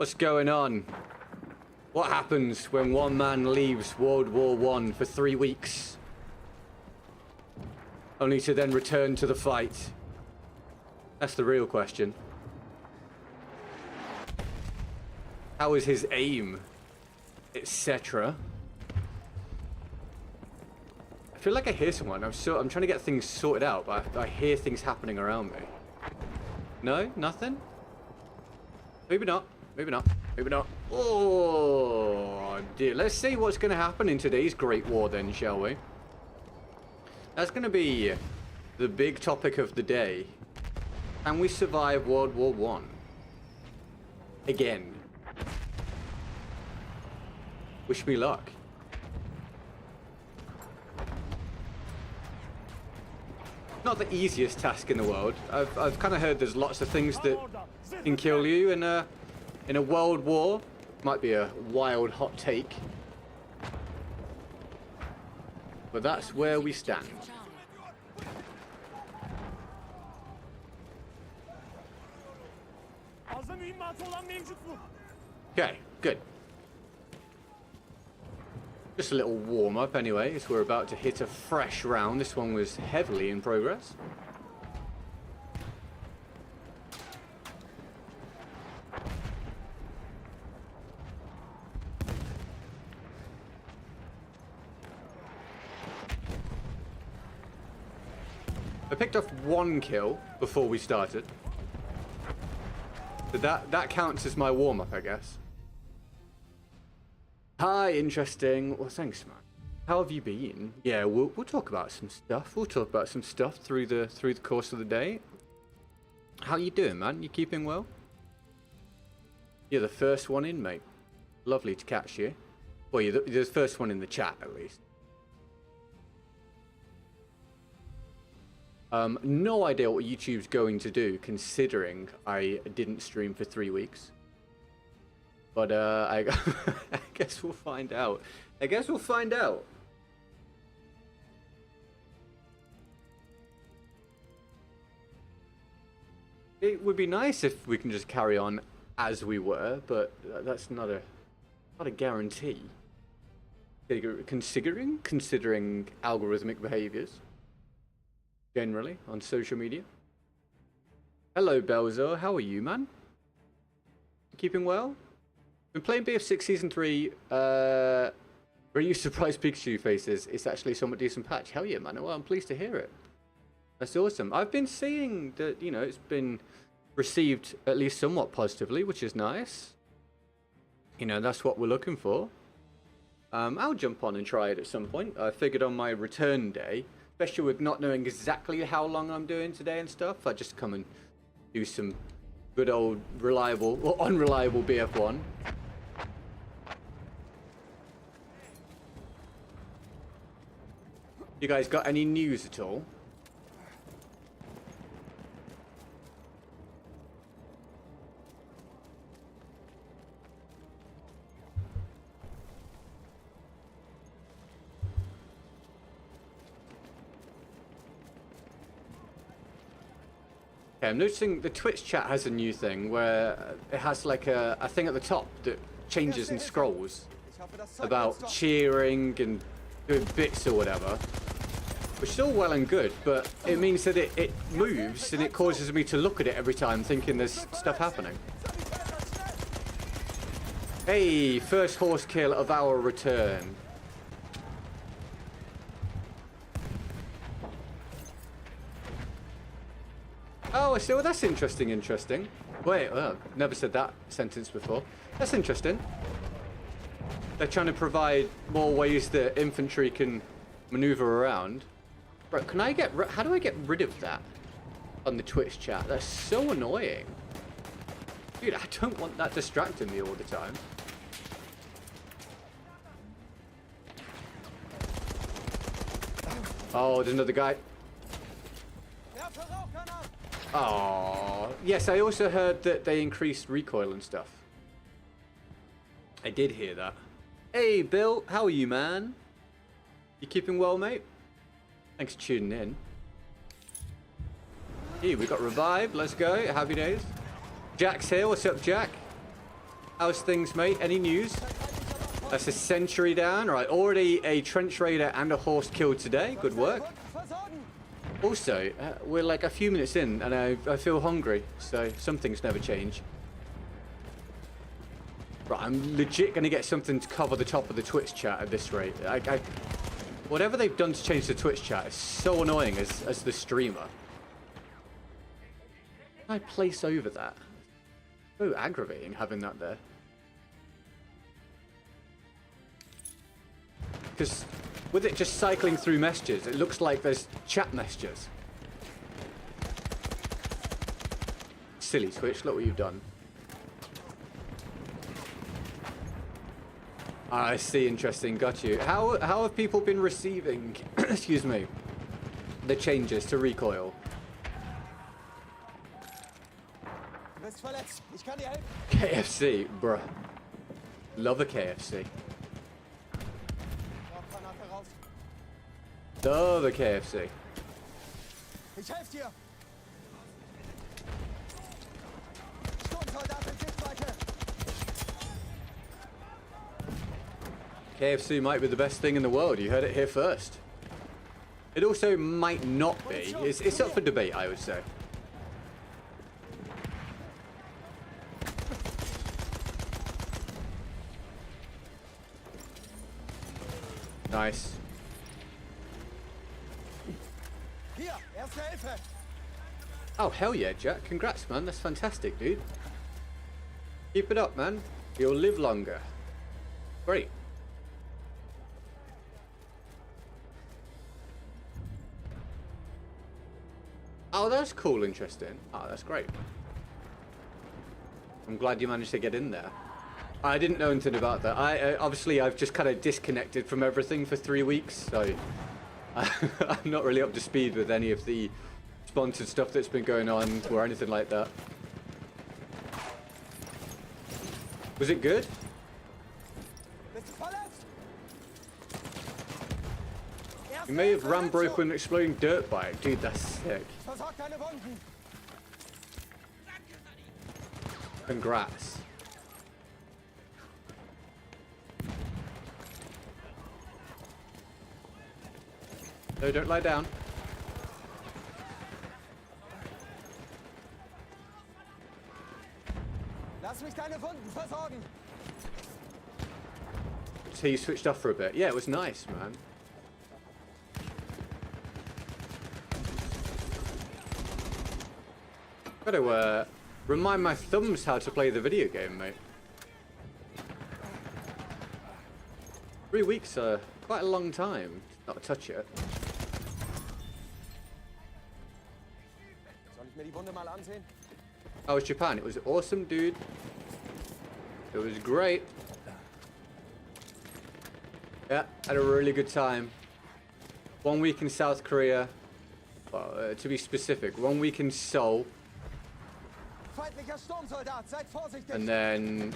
What's going on? What happens when one man leaves World War I for 3 weeks? Only to then return to the fight? That's the real question. How is his aim? Etc. I feel like I hear someone. I'm trying to get things sorted out, but I hear things happening around me. No? Nothing? Maybe not. Maybe not. Maybe not. Oh, dear. Let's see what's going to happen in today's Great War then, shall we? That's going to be the big topic of the day. Can we survive World War I? Again. Wish me luck. Not the easiest task in the world. I've kind of heard there's lots of things that can kill you in a world war. Might be a wild hot take, but that's where we stand. Okay, good. Just a little warm-up anyway, as we're about to hit a fresh round. This one was heavily in progress. I picked off 1 kill before we started. So that counts as my warm-up, I guess. Hi, interesting. Well, thanks, man. How have you been? Yeah, we'll talk about some stuff. We'll talk about some stuff through the course of the day. How you doing, man? You keeping well? You're the first one in, mate. Lovely to catch you. Well, you're the first one in the chat, at least. No idea what YouTube's going to do, considering I didn't stream for 3 weeks. But I guess we'll find out. I guess we'll find out. It would be nice if we can just carry on as we were, but that's not a guarantee. Considering algorithmic behaviors generally on social media. Hello, Belzo. How are you, man? Keeping well? Been playing BF6 Season 3, really surprised Pikachu faces. It's actually a somewhat decent patch. Hell yeah, man. Well, I'm pleased to hear it. That's awesome. I've been seeing that, you know, it's been received at least somewhat positively, which is nice. You know, that's what we're looking for. I'll jump on and try it at some point. I figured on my return day, especially with not knowing exactly how long I'm doing today and stuff, I just come and do some good old reliable or unreliable BF1. You guys got any news at all? Okay, I'm noticing the Twitch chat has a new thing where it has like a thing at the top that changes and scrolls about cheering and doing bits or whatever. Which is all well and good, but it means that it moves and it causes me to look at it every time thinking there's stuff happening. Hey, first horse kill of our return. Oh, so that's interesting. Wait, never said that sentence before. That's interesting. They're trying to provide more ways that infantry can maneuver around. Bro, can I get... How do I get rid of that on the Twitch chat? That's so annoying. Dude, I don't want that distracting me all the time. Oh, there's another guy. Oh, yes, I also heard that they increased recoil and stuff. I did hear that. Hey, Bill, how are you, man? You keeping well, mate? Thanks for tuning in. Hey, we got revived. Let's go. Happy days. Jack's here. What's up, Jack? How's things, mate? Any news? That's a sentry down. All right, already a trench raider and a horse killed today. Good work. Also, we're like a few minutes in, and I feel hungry, so some things never change. Right, I'm legit going to get something to cover the top of the Twitch chat at this rate. Whatever they've done to change the Twitch chat is so annoying as the streamer. I place over that. So aggravating having that there. Because with it just cycling through messages, it looks like there's chat messages. Silly Twitch, look what you've done. I see, interesting, got you. How have people been receiving, excuse me, the changes to recoil? KFC, bruh. Love a KFC. Love a KFC. KFC might be the best thing in the world. You heard it here first. It also might not be. It's up for debate, I would say. Nice. Oh, hell yeah, Jack. Congrats, man. That's fantastic, dude. Keep it up, man. You'll live longer. Great. Oh, that's cool, interesting. Oh, that's great. I'm glad you managed to get in there. I didn't know anything about that. Obviously, I've just kind of disconnected from everything for 3 weeks, so I'm not really up to speed with any of the sponsored stuff that's been going on or anything like that. Was it good? You may have ram broke with an exploding dirt bike. Dude, that's sick. Congrats. No, don't lie down. So you switched off for a bit. Yeah, it was nice, man. Gotta remind my thumbs how to play the video game, mate. 3 weeks are quite a long time to not touch it. How was Japan? It was awesome, dude. It was great. Yeah, had a really good time. 1 week in South Korea. Well, to be specific, 1 week in Seoul. And then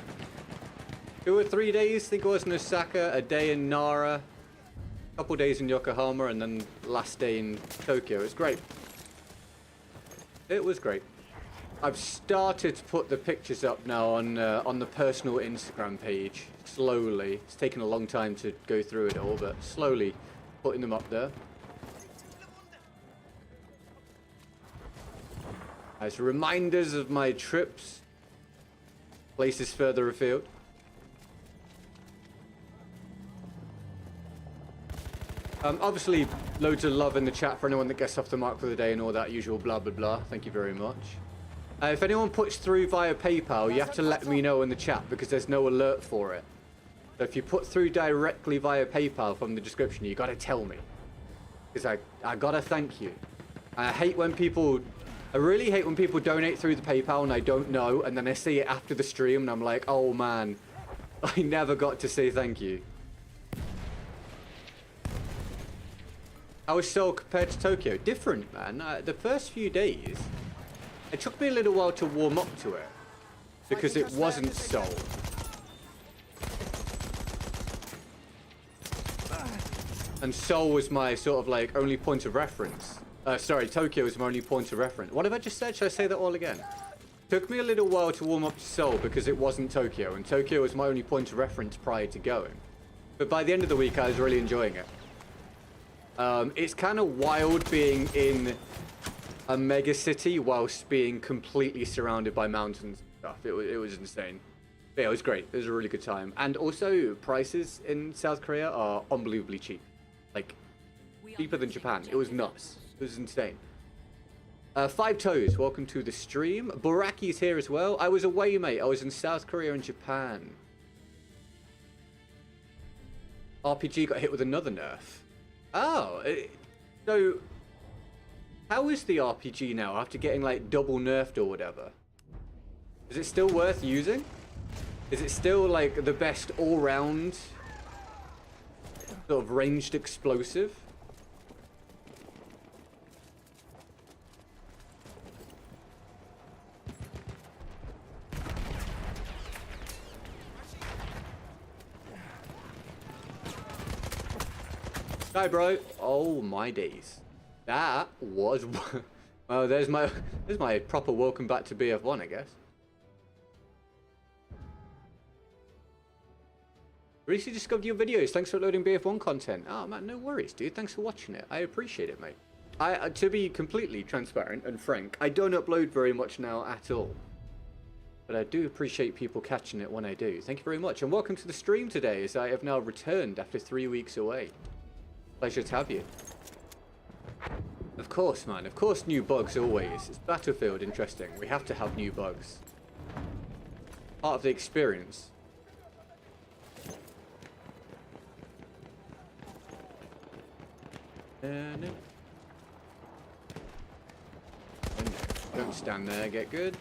2 or 3 days, I think it was in Osaka, a day in Nara, a couple days in Yokohama, and then last day in Tokyo. It was great. It was great. I've started to put the pictures up now on the personal Instagram page, slowly. It's taken a long time to go through it all, but slowly putting them up there. As reminders of my trips, places further afield. Obviously, loads of love in the chat for anyone that gets off the mark for the day and all that usual blah blah blah. Thank you very much. If anyone puts through via PayPal, you have to let me know in the chat because there's no alert for it. So if you put through directly via PayPal from the description, you gotta tell me. Because I gotta thank you. I hate when people... I really hate when people donate through the PayPal and I don't know, and then I see it after the stream and I'm like, oh man, I never got to say thank you. How was Seoul compared to Tokyo? Different, man. The first few days, it took me a little while to warm up to it because it wasn't Seoul. And Seoul was my sort of like only point of reference. Sorry, Tokyo was my only point of reference. What have I just said? Should I say that all again? Took me a little while to warm up to Seoul because it wasn't Tokyo, and Tokyo was my only point of reference prior to going. But by the end of the week, I was really enjoying it. It's kind of wild being in a mega city whilst being completely surrounded by mountains and stuff. It was insane. But yeah, it was great. It was a really good time. And also, prices in South Korea are unbelievably cheap. Like, cheaper than Japan. It was nuts. It was insane. Five Toes, welcome to the stream. Boraki's here as well. I was away, mate. I was in South Korea and Japan. RPG got hit with another nerf. Oh, so how is the RPG now after getting like double nerfed or whatever? Is it still worth using? Is it still like the best all-round sort of ranged explosive? Hi, bro. Oh my days. That was well. There's my proper welcome back to BF1, I guess. Recently discovered your videos. Thanks for loading BF1 content. Oh man, no worries, dude. Thanks for watching it. I appreciate it, mate. To be completely transparent and frank, I don't upload very much now at all. But I do appreciate people catching it when I do. Thank you very much, and welcome to the stream today, as I have now returned after 3 weeks away. Pleasure to have you. Of course, man. Of course, new bugs always. It's Battlefield, interesting. We have to have new bugs. Part of the experience. No. Don't stand there. Get good.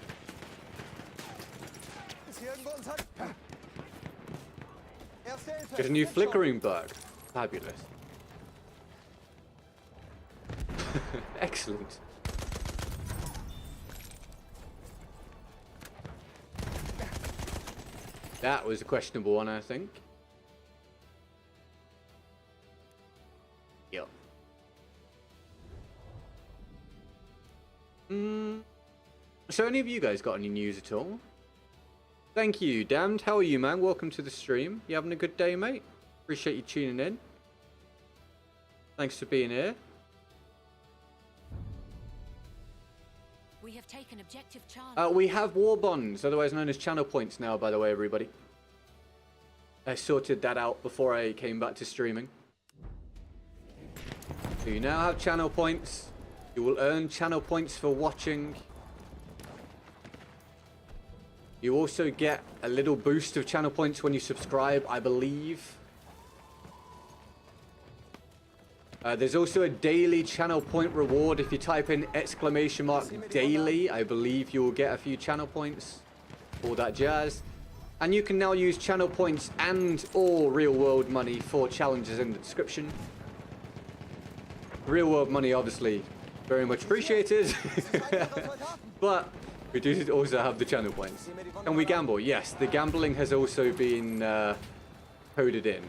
Get a new flickering bug. Fabulous. Excellent. That was a questionable one, I think. Yep. So any of you guys got any news at all? Thank you, Damned. How are you, man? Welcome to the stream. You having a good day, mate? Appreciate you tuning in. Thanks for being here. We have taken objective Charlie. We have war bonds, otherwise known as channel points now, by the way, everybody. I sorted that out before I came back to streaming. So you now have channel points. You will earn channel points for watching. You also get a little boost of channel points when you subscribe, I believe. There's also a daily channel point reward. If you type in !daily, I believe you'll get a few channel points. All that jazz. And you can now use channel points and or real world money for challenges in the description. Real world money, obviously, very much appreciated. But we do also have the channel points. Can we gamble? Yes, the gambling has also been coded in.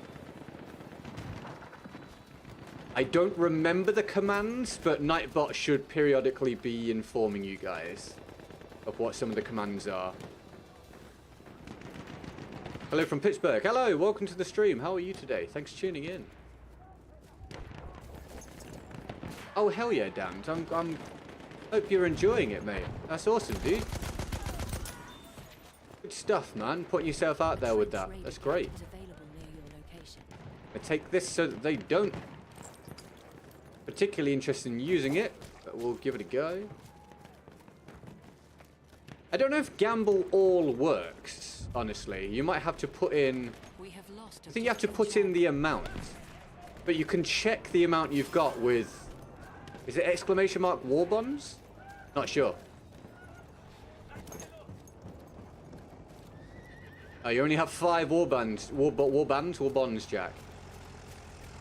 I don't remember the commands, but Nightbot should periodically be informing you guys of what some of the commands are. Hello from Pittsburgh. Hello, welcome to the stream. How are you today? Thanks for tuning in. Oh, hell yeah, Damned. Hope you're enjoying it, mate. That's awesome, dude. Good stuff, man. Putting yourself out there with that. That's great. I take this so that they don't. Particularly interested in using it, but we'll give it a go. I don't know if gamble all works, honestly. You might have to put in... I think you have to put in the amount. But you can check the amount you've got with... Is it ! War bonds? Not sure. Oh, you only have 5 war bonds, Jack.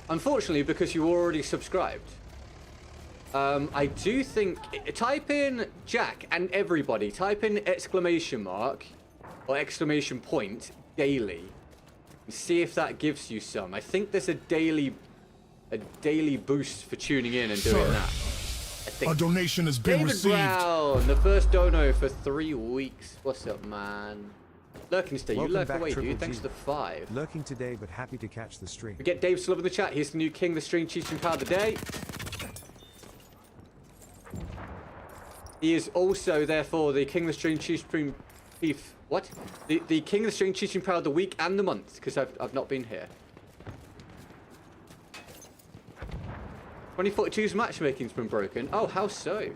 Unfortunately, because you already subscribed. I do think... Type in, Jack, and everybody, type in ! Or ! daily. And see if that gives you some. I think there's a daily boost for tuning in and doing that. I nothing. A donation has been David received. Brown, the first dono for 3 weeks. What's up, man? Lurking stay, you Welcome lurk back, away, Triple dude. Thanks G. for the 5. Lurking today, but happy to catch the stream. We get Dave Slove in the chat. Here's the new King, the Stream Cheating Power of the Day. He is also, therefore, the King, the Stream Cheating Beef. What? The King, the Stream Cheating Power of the week and the month, because I've not been here. 2042's matchmaking's been broken. Oh, how so?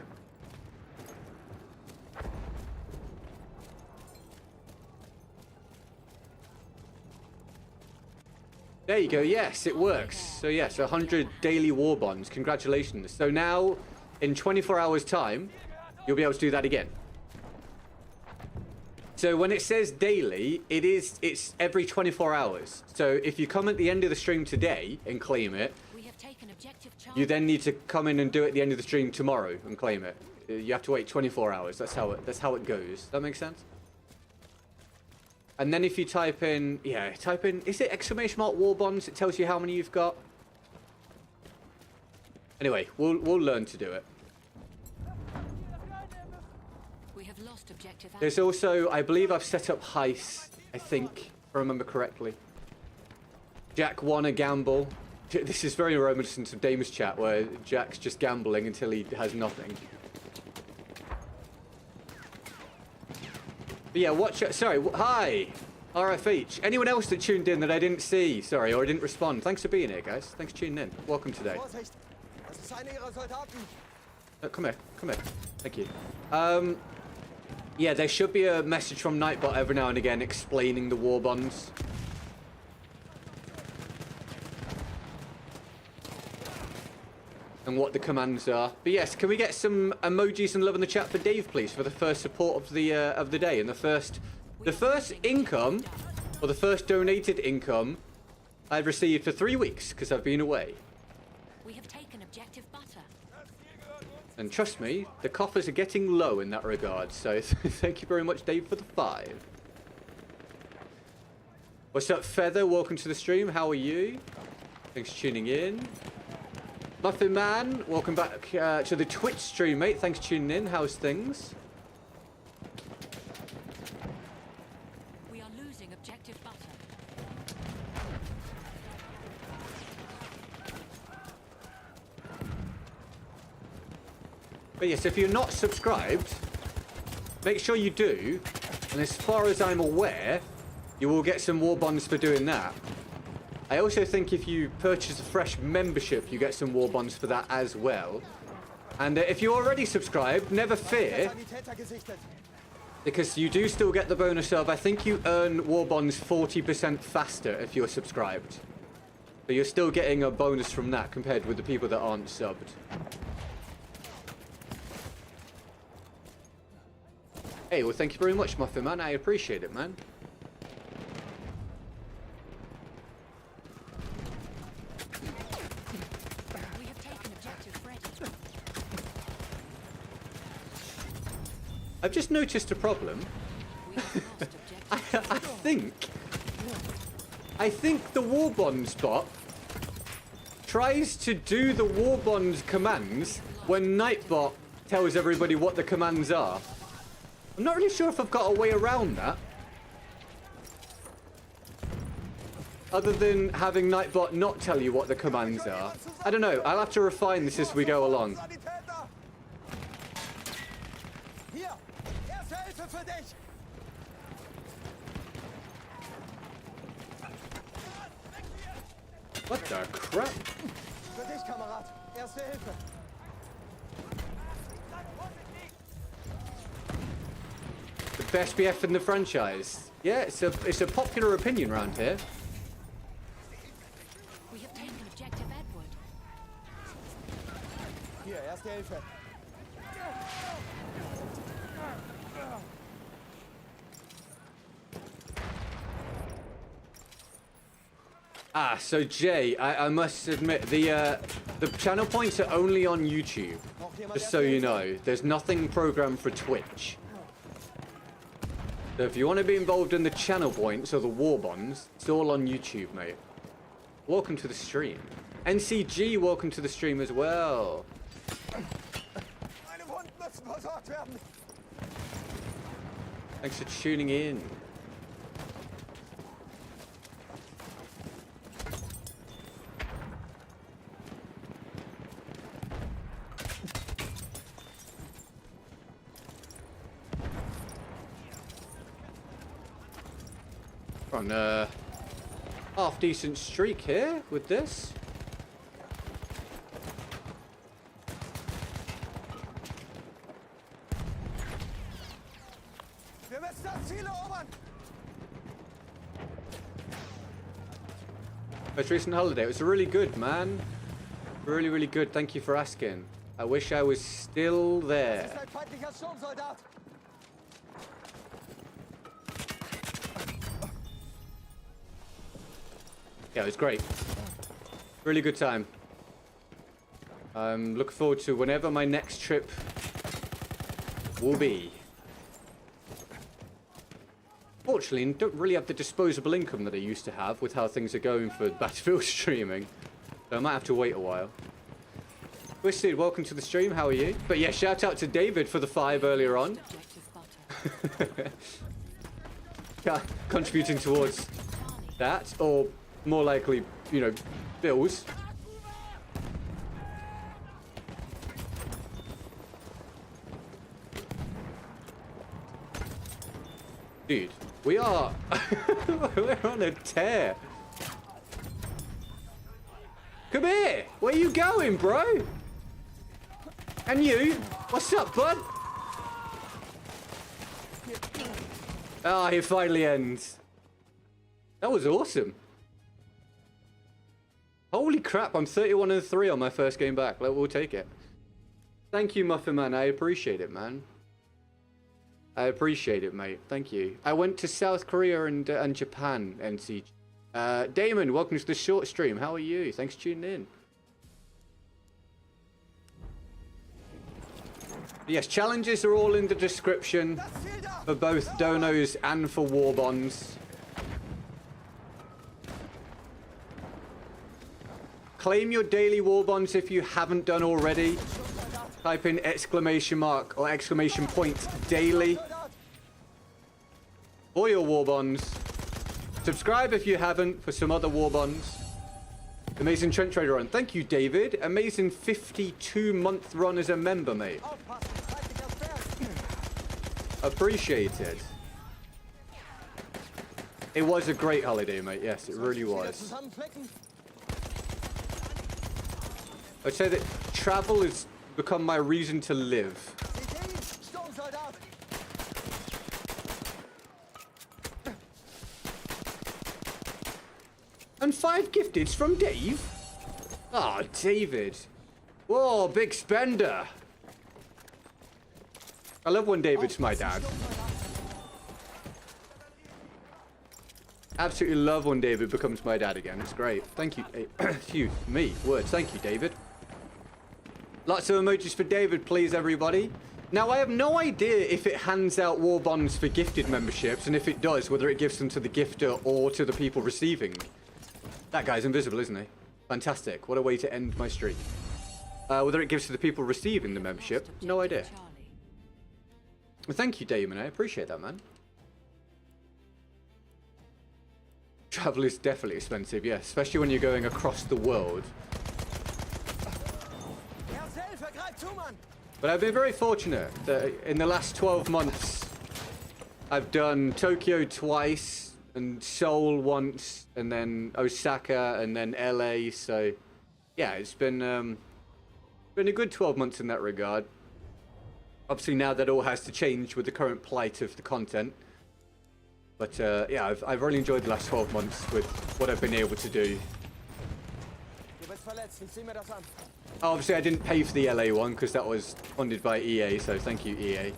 There you go. Yes, it works. So yes, 100 daily war bonds. Congratulations. So now, in 24 hours time, you'll be able to do that again. So when it says daily, it's every 24 hours. So if you come at the end of the stream today and claim it, you then need to come in and do it at the end of the stream tomorrow and claim it. You have to wait 24 hours. That's how it goes. Does that make sense? And then if you type in, is it exclamation mark war bonds? It tells you how many you've got. Anyway, we'll learn to do it. We have lost objective. There's also, I believe I've set up heists, I think, if I remember correctly. Jack won a gamble. This is very reminiscent of Dame's chat, where Jack's just gambling until he has nothing. But yeah, watch it. Sorry, hi, RFH. Anyone else that tuned in that I didn't see, sorry, or I didn't respond? Thanks for being here, guys. Thanks for tuning in. Welcome today. Come here. Thank you. Yeah, there should be a message from Nightbot every now and again explaining the war bonds. And what the commands are. But yes, can we get some emojis and love in the chat for Dave, please, for the first support of the day and the first income, or the first donated income I've received for 3 weeks because I've been away. We have taken objective butter. And trust me, the coffers are getting low in that regard. So thank you very much, Dave, for the 5. What's up, Feather? Welcome to the stream. How are you? Thanks for tuning in. Muffin Man, welcome back to the Twitch stream, mate. Thanks for tuning in. How's things? We are losing objective butter. But yes, if you're not subscribed, make sure you do. And as far as I'm aware, you will get some war bonds for doing that. I also think if you purchase a fresh membership, you get some war bonds for that as well. And if you're already subscribed, never fear, because you do still get the bonus of, I think you earn war bonds 40% faster if you're subscribed. So you're still getting a bonus from that compared with the people that aren't subbed. Hey, well, thank you very much, Muffin Man. I appreciate it, man. I've just noticed a problem. I think the war bonds bot tries to do the war bonds commands when Nightbot tells everybody what the commands are. I'm not really sure if I've got a way around that. Other than having Nightbot not tell you what the commands are. I don't know. I'll have to refine this as we go along. What the crap? The best BF in the franchise. Yeah, it's a popular opinion around here. We have taken objective Edward. Hier, erste Hilfe. Ah, so Jay, I must admit, the channel points are only on YouTube. Just so you know, there's nothing programmed for Twitch. So if you want to be involved in the channel points or the war bonds, it's all on YouTube, mate. Welcome to the stream. NCG, welcome to the stream as well. Thanks for tuning in. On a half decent streak here with this. Most recent holiday, it was really good, man. Really, really good. Thank you for asking. I wish I was still there. Yeah, it was great. Really good time. I'm looking forward to whenever my next trip will be. Fortunately, I don't really have the disposable income that I used to have with how things are going for Battlefield streaming. So I might have to wait a while. Twisted, welcome to the stream. How are you? But yeah, shout out to David for the 5 earlier on. Yeah, contributing towards that, or more likely, you know, bills. Dude, we are... we're on a tear. Come here! Where you going, bro? And you? What's up, bud? Ah, it finally ends. That was awesome. Holy crap, I'm 31-3 on my first game back. We'll take it. Thank you, Muffin Man. I appreciate it, man. I appreciate it, mate. Thank you. I went to South Korea and Japan, NC. Damon, welcome to the short stream. How are you? Thanks for tuning in. Yes, challenges are all in the description for both donos and for war bonds. Claim your daily war bonds if you haven't done already. Type in exclamation mark or exclamation point daily for your war bonds. Subscribe if you haven't for some other war bonds. Amazing Trench Raider run. Thank you, David. Amazing 52-month run as a member, mate. Appreciate it. It was a great holiday, mate. Yes, it really was. I'd say that travel has become my reason to live. And 5 gifteds from Dave? Ah, oh, David. Whoa, big spender. I love when David's my dad. Absolutely love when David becomes my dad again. It's great. Thank you. Excuse me. Words. Thank you, David. Lots of emojis for David, please, everybody. Now, I have no idea if it hands out war bonds for gifted memberships, and if it does, whether it gives them to the gifter or to the people receiving. That guy's invisible, isn't he? Fantastic. What a way to end my streak. Whether it gives to the people receiving the membership, no idea. Well, thank you, Damon. I appreciate that, man. Travel is definitely expensive, yes, especially when you're going across the world. But I've been very fortunate that in the last 12 months, I've done Tokyo twice, and Seoul once, and then Osaka, and then LA. So, yeah, it's been a good 12 months in that regard. Obviously, now that all has to change with the current plight of the content. But yeah, I've really enjoyed the last 12 months with what I've been able to do. Obviously, I didn't pay for the LA one because that was funded by EA. So thank you, EA.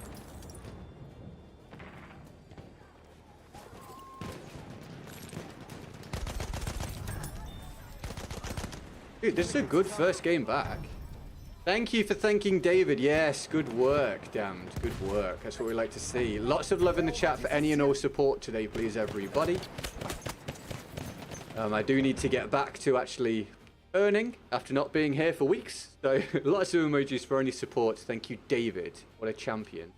Dude, this is a good first game back. Thank you for thanking David. Yes, good work, damned. Good work. That's what we like to see. Lots of love in the chat for any and all support today, please, everybody. I do need to get back to actually earning after not being here for weeks. So lots of emojis for any support. Thank you, David. What a champion.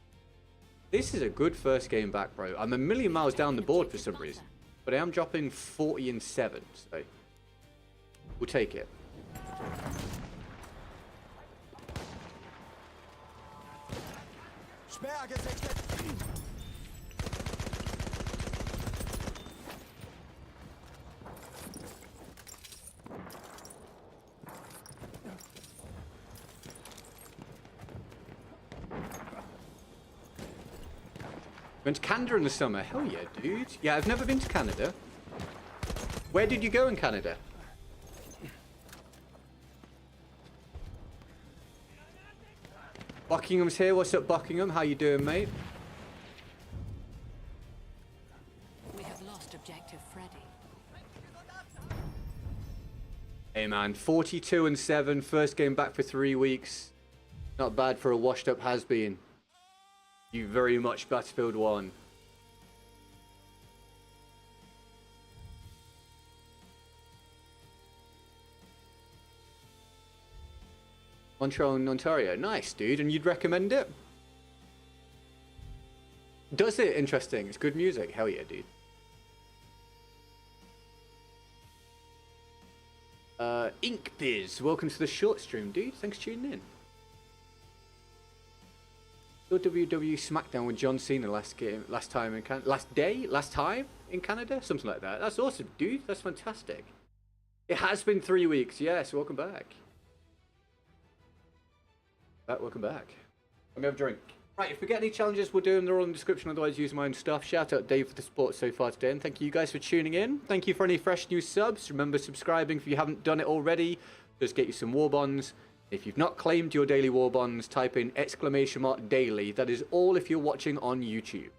This is a good first game back, bro. I'm a million miles down the board for some reason, but I am dropping 40 and 7, so we'll take it. Went to Canada in the summer. Hell yeah, dude. Yeah, I've never been to Canada. Where did you go in Canada? Buckingham's here. What's up, Buckingham? How you doing, mate? We have lost objective Freddy. Hey, man. 42 and 7. First game back for 3 weeks. Not bad for a washed-up has-been. You very much Battlefield 1. Montreal and Ontario. Nice, dude. And you'd recommend it? Does it? Interesting. It's good music. Hell yeah, dude. Inkbiz. Welcome to the short stream, dude. Thanks for tuning in. WWE SmackDown with John Cena last time in Canada, something like that. That's awesome, dude. That's fantastic. It has been 3 weeks. Yes, welcome back. Welcome back. Let me have a drink. Right, if we get any challenges, we'll do them. They're all in the description. Otherwise, use my own stuff. Shout out Dave for the support so far today, and thank you guys for tuning in. Thank you for any fresh new subs. Remember subscribing if you haven't done it already. Just get you some war bonds. If you've not claimed your daily war bonds, type in !daily. That is all if you're watching on YouTube.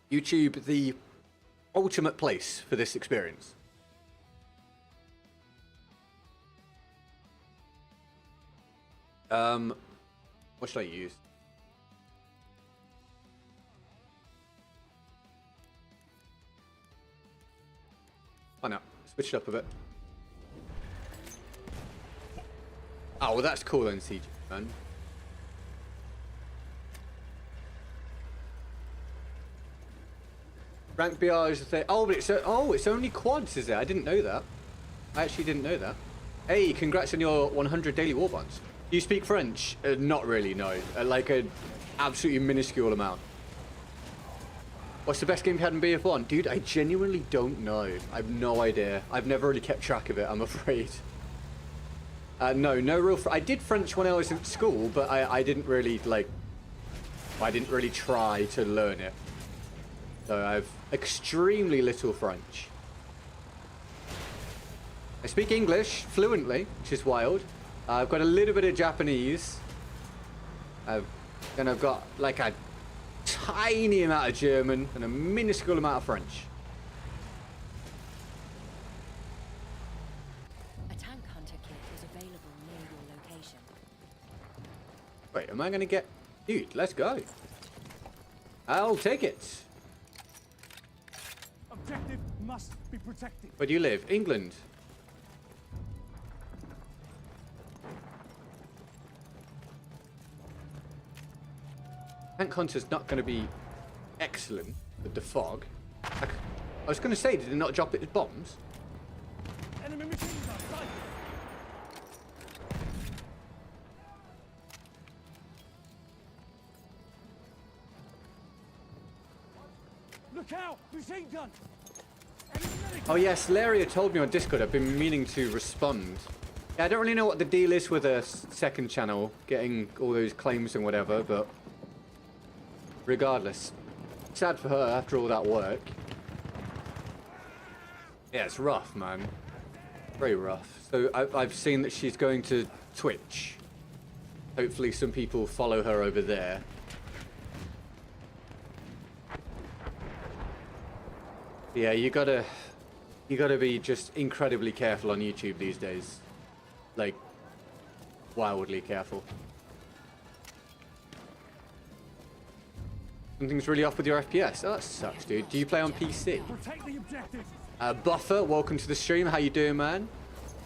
YouTube, the ultimate place for this experience. What should I use? Why not? Switch it up a bit. Oh, well, that's cool then, CG, man. Rank BR is the thing. Oh, but it's only quads, is it? I didn't know that. I actually didn't know that. Hey, congrats on your 100 daily war bonds. Do you speak French? Not really, no. Like an absolutely minuscule amount. What's the best game you had in BF1? Dude, I genuinely don't know. I have no idea. I've never really kept track of it, I'm afraid. No real... I did French when I was at school, but I didn't really, like... I didn't really try to learn it. So I have extremely little French. I speak English fluently, which is wild. I've got a little bit of Japanese. Then I've got, like, a tiny amount of German and a minuscule amount of French. Wait, am I going to get... Dude, let's go. I'll take it. Objective must be protected. Where do you live? England. Tank Hunter's not going to be excellent with the fog. I was going to say, did it not drop its bombs? Enemy machines outside. Look out! Machine gun! Oh yes, Laria told me on Discord. I've been meaning to respond. Yeah, I don't really know what the deal is with a second channel, getting all those claims and whatever, but regardless, sad for her after all that work. Yeah, it's rough, man. Very rough. So I've seen that she's going to Twitch. Hopefully some people follow her over there. Yeah, you gotta be just incredibly careful on YouTube these days. Like, wildly careful. Something's really off with your FPS. Oh, that sucks, dude. Do you play on PC? Protect the objective. Buffer, welcome to the stream. How you doing, man?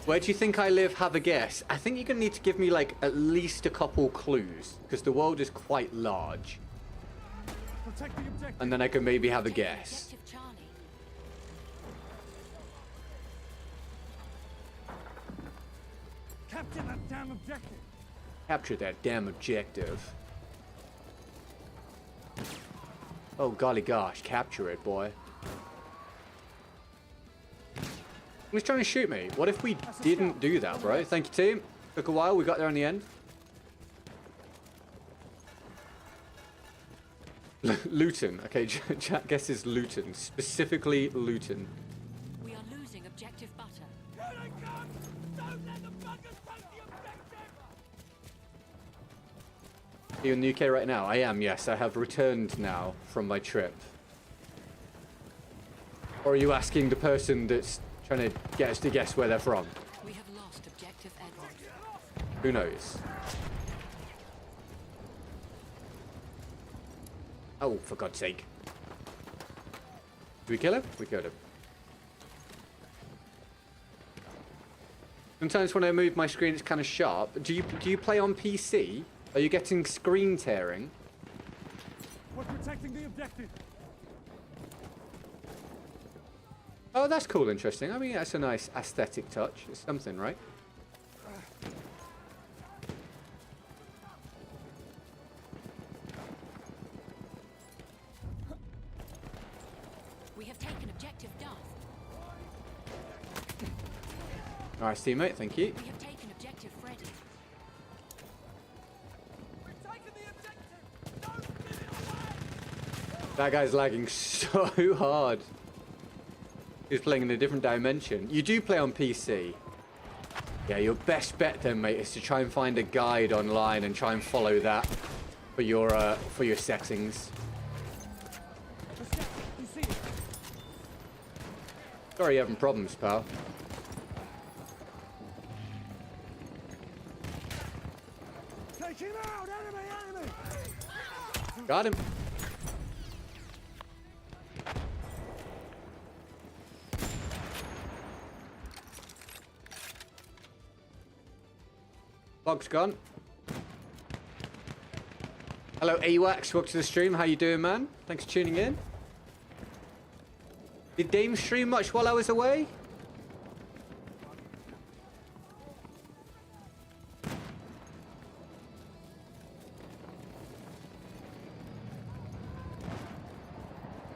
Where do you think I live? Have a guess. I think you're going to need to give me, like, at least a couple clues. Because the world is quite large. Protect the objective. And then I can maybe have a guess. Objective Charlie. Capture that damn objective. Capture that damn objective. Oh, golly gosh. Capture it, boy. He's trying to shoot me. What if we didn't do that, bro? Thank you, team. Took a while. We got there in the end. Luton. Okay, chat guesses Luton. Specifically Luton. We are losing objective butter. Here they come! Don't let the buggers take the objective! Are you in the UK right now? I am, yes. I have returned now from my trip. Or are you asking the person that's trying to get us to guess where they're from? We have lost objective Edward. Who knows? Oh, for God's sake. Did we kill him? We killed him. Sometimes when I move my screen, it's kind of sharp. Do you play on PC? Are you getting screen tearing? We're protecting the objective. Oh, that's cool, interesting. I mean, that's a nice aesthetic touch. It's something, right? We have taken objective Duff. Nice, teammate. Thank you. We have taken objective Freddy. We've taken the objective. Don't give it away. That guy's lagging so hard. He's playing in a different dimension. You do play on PC. Yeah, your best bet then, mate, is to try and find a guide online and try and follow that for your settings. You see it? Sorry you're having problems, pal. Take him out! Enemy! Got him. Bog's gone. Hello, AWAX. Welcome to the stream. How you doing, man? Thanks for tuning in. Did Dame stream much while I was away?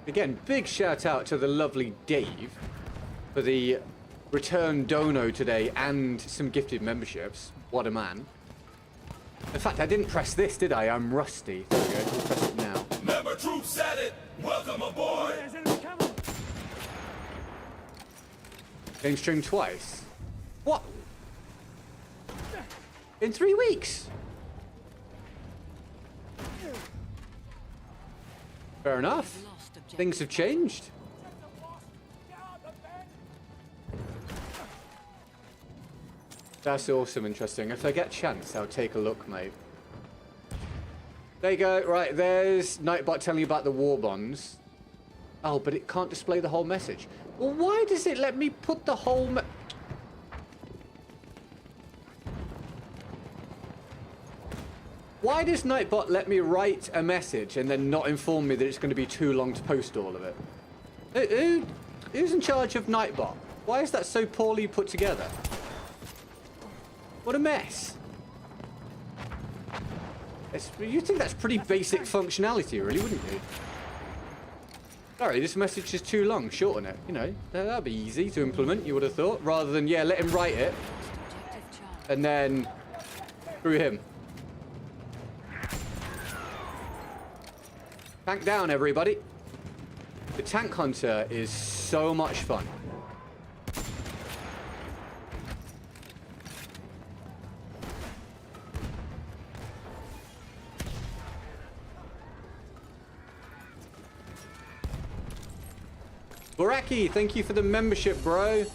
Again, big shout out to the lovely Dave for the return dono today and some gifted memberships. What a man. In fact, I didn't press this, did I? I'm rusty. There we go. We'll press it now. Member troops at it. Welcome aboard. There's enemy coming. Game streamed twice. What? In 3 weeks? Fair enough. Lost objective. Things have changed. That's awesome, interesting. If I get a chance, I'll take a look, mate. There you go. Right, there's Nightbot telling you about the war bonds. Oh, but it can't display the whole message. Well, why does it let me put the whole Why does Nightbot let me write a message and then not inform me that it's going to be too long to post all of it? Who's in charge of Nightbot? Why is that so poorly put together? What a mess. You'd think that's pretty basic functionality, really, wouldn't you? Sorry, this message is too long. Shorten it. You know, that'd be easy to implement, you would have thought. Rather than, yeah, let him write it. Objective Charlie. And then screw him. Tank down, everybody. The tank hunter is so much fun. Boraki, thank you for the membership, bro.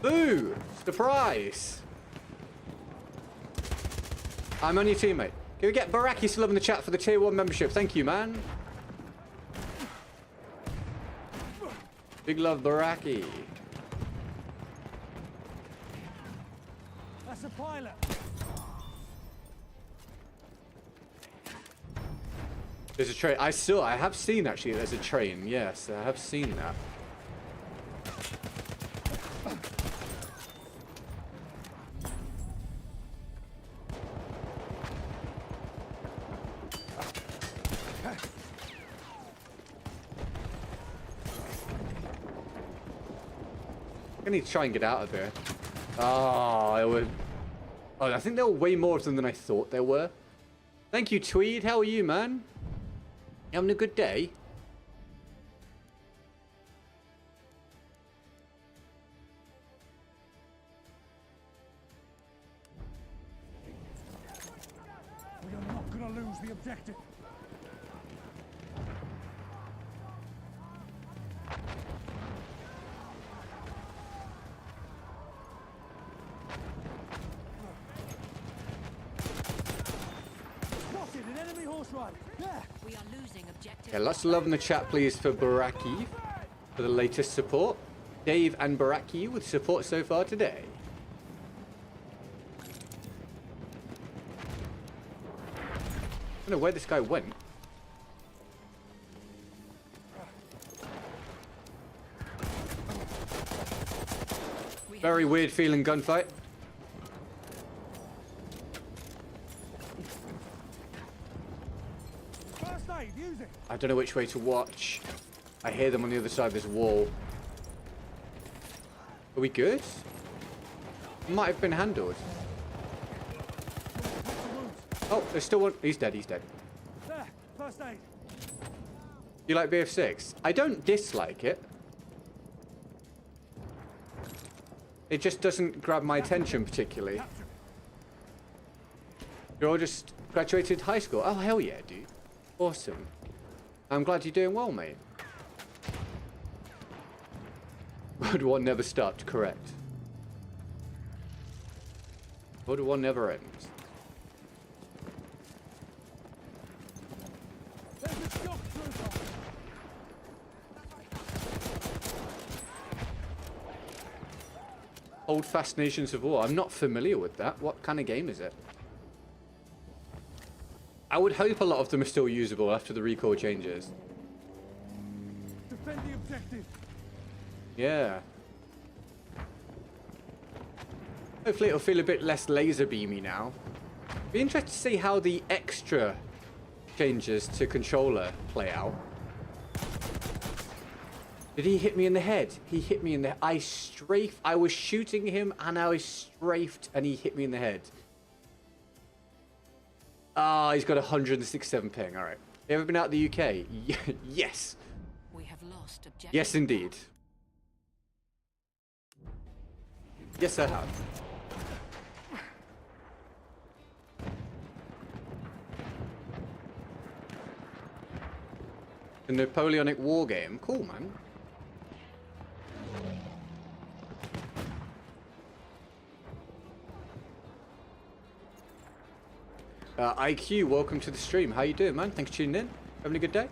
Boo! Surprise! I'm on your teammate. Can we get Baraki still up in the chat for the tier 1 membership? Thank you, man. Big love, Baraki. That's a pilot. There's a train. I have seen actually. There's a train. Yes, I have seen that. I need to try and get out of here. Oh, I think there were way more of them than I thought there were. Thank you, Tweed. How are you, man? You having a good day? We are not gonna lose the objective. Spotted an enemy horse rider. Yeah. We are losing objective. Yeah, lots of love in the chat, please, for Baraki for the latest support. Dave and Baraki with support so far today. I don't know where this guy went. Very weird feeling gunfight. First aid, use it. I don't know which way to watch. I hear them on the other side of this wall. Are we good? Might have been handled. Oh, there's still one. He's dead, he's dead. There, first aid. You like BF6? I don't dislike it. It just doesn't grab my attention particularly. You're all just graduated high school. Oh, hell yeah, dude. Awesome. I'm glad you're doing well, mate. World War never stopped, correct. World War never ends. There's a shock trooper. Old Fascinations of War. I'm not familiar with that. What kind of game is it? I would hope a lot of them are still usable after the recall changes. Defend the objective. Yeah. Hopefully it'll feel a bit less laser beamy now. Be interested to see how the extra changes to controller play out. Did he hit me in the head? He hit me in the... I was shooting him and I was strafed and he hit me in the head. Ah, he's got 167 ping. All right. You ever been out the UK? Yes. We have lost objective. Yes, indeed. Yes, I have. The Napoleonic War game. Cool, man. IQ, welcome to the stream. How you doing, man? Thanks for tuning in. Having a good day?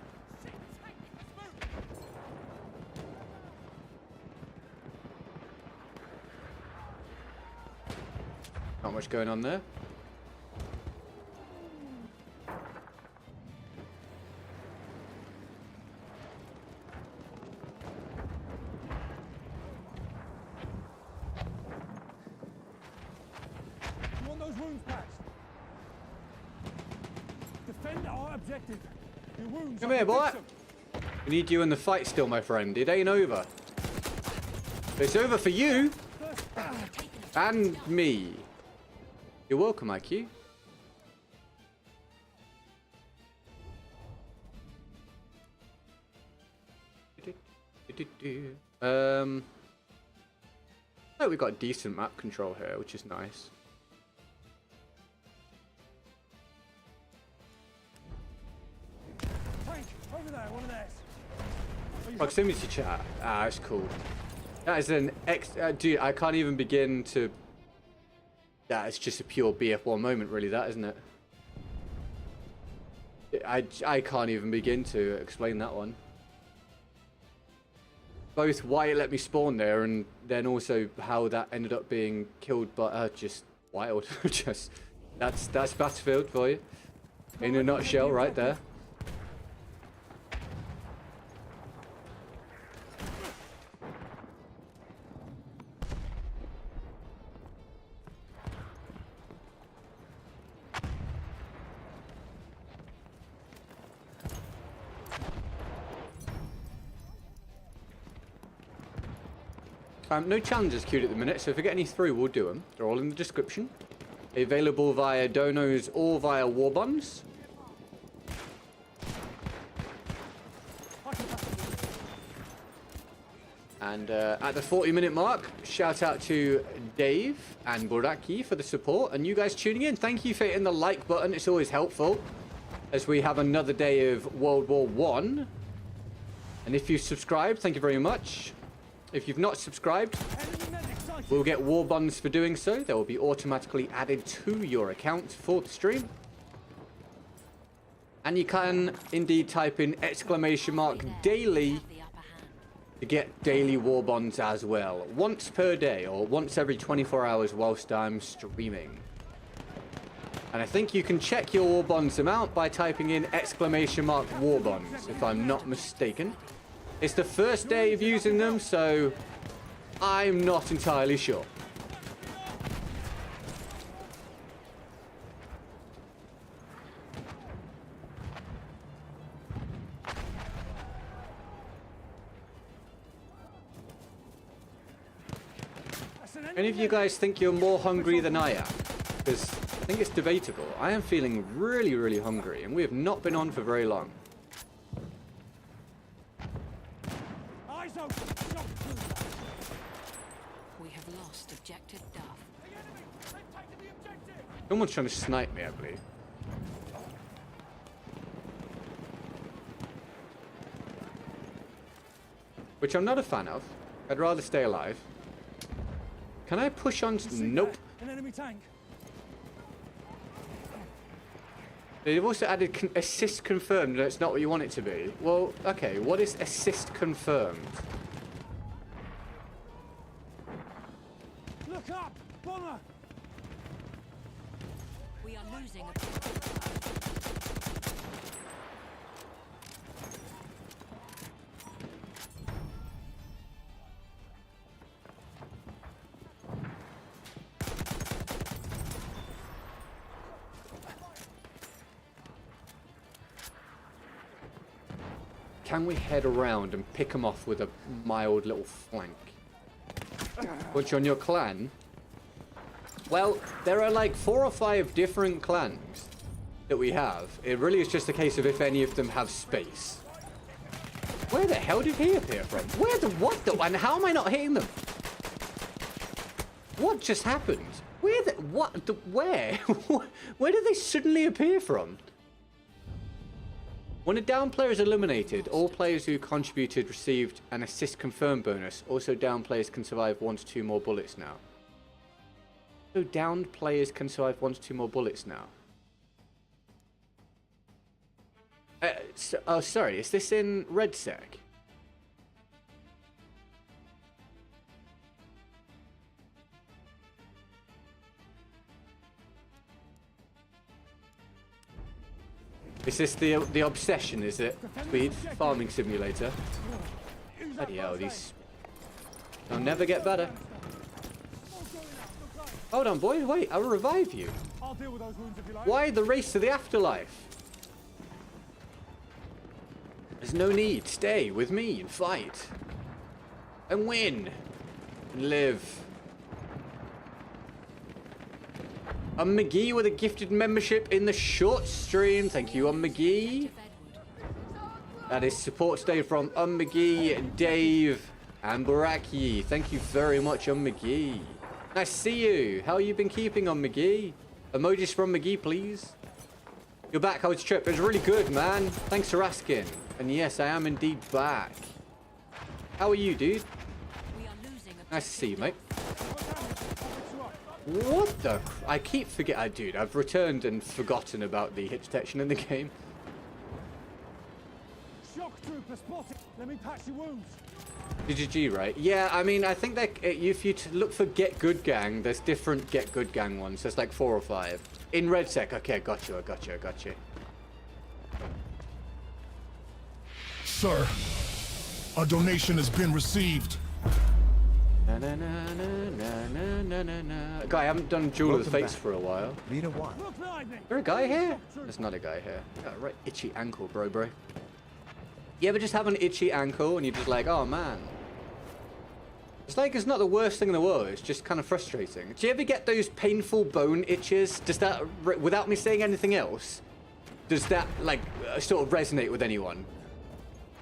Not much going on there. You want those wounds patched? Defend our objective. Your wounds. Come are here, boy. fix 'em. We need you in the fight still, my friend. It ain't over. It's over for you and me. You're welcome, IQ. Oh, we've got decent map control here, which is nice. Tank, over there, one of theirs. Oh, you Proximity chat. Ah, that's cool. That is an dude, I can't even begin to... That is just a pure BF1 moment, really, that, isn't it? I can't even begin to explain that one. both why it let me spawn there and then also how that ended up being killed by just wild. Just that's Battlefield for you in a nutshell right there. No challenges queued at the minute, so if we get any through, we'll do them. They're all in the description. Available via donos or via war bonds. And at the 40-minute mark, shout out to Dave and Buraki for the support. And you guys tuning in, thank you for hitting the like button. It's always helpful as we have another day of World War I. And if you subscribed, thank you very much. If you've not subscribed, we'll get war bonds for doing so. They will be automatically added to your account for the stream. And you can indeed type in !daily to get daily war bonds as well. Once per day or once every 24 hours whilst I'm streaming. And I think you can check your war bonds amount by typing in !war bonds, if I'm not mistaken. It's the first day of using them, so I'm not entirely sure. Any of you guys think you're more hungry than I am? Because I think it's debatable. I am feeling really, really hungry, and we have not been on for very long. We have lost objective Duff. Someone's trying to snipe me, I believe. Which I'm not a fan of. I'd rather stay alive. Can I push on? Nope. An enemy tank. They've also added assist confirmed. That's not what you want it to be. Well, okay. What is assist confirmed? Look up, bomber. We are losing Can we head around and pick them off with a mild little flank? Which on your clan? Well, there are like 4 or 5 different clans that we have. It really is just a case of if any of them have space. Where the hell did he appear from? Where the what the and how am I not hitting them? What just happened? Where the what the where? Where did they suddenly appear from? When a down player is eliminated, all players who contributed received an assist confirmed bonus. Also, down players can survive 1 to 2 more bullets now. So downed players can survive 1 to 2 more bullets now. Oh, sorry. Is this in RedSec? Is this the obsession, is it? Speed farming simulator. Bloody hell, these... They'll never get better. Hold on, boys, wait, I'll revive you. I'll deal with those wounds if you like. Why the race to the afterlife? There's no need. Stay with me and fight. And win. And live. McGee with a gifted membership in the short stream. Thank you, McGee. That is support stay from McGee, Dave, and Baraki. Thank you very much, McGee. Nice to see you. How you been keeping, McGee? Emojis from McGee, please. You're back. How was your trip? It was really good, man. Thanks for asking. And yes, I am indeed back. How are you, dude? Nice to see you, mate. What the? I keep forgetting. Dude, I've returned and forgotten about the hit detection in the game. Shock trooper spotted. Let me patch your wounds. GGG, right? Yeah, I mean, I think that if you look for Get Good Gang, there's different Get Good Gang ones. There's like 4 or 5. In RedSec, okay, got you. Sir, a donation has been received. Na, na, na, na, na, na, na, na. Guy, I haven't done Jewel of the Fates for a while. Leader 1. Look behind me. Is there a guy here? There's not a guy here. Got a right itchy ankle, bro. You ever just have an itchy ankle and you're just like, oh man. It's like it's not the worst thing in the world. It's just kind of frustrating. Do you ever get those painful bone itches? Does that, without me saying anything else, does that like sort of resonate with anyone?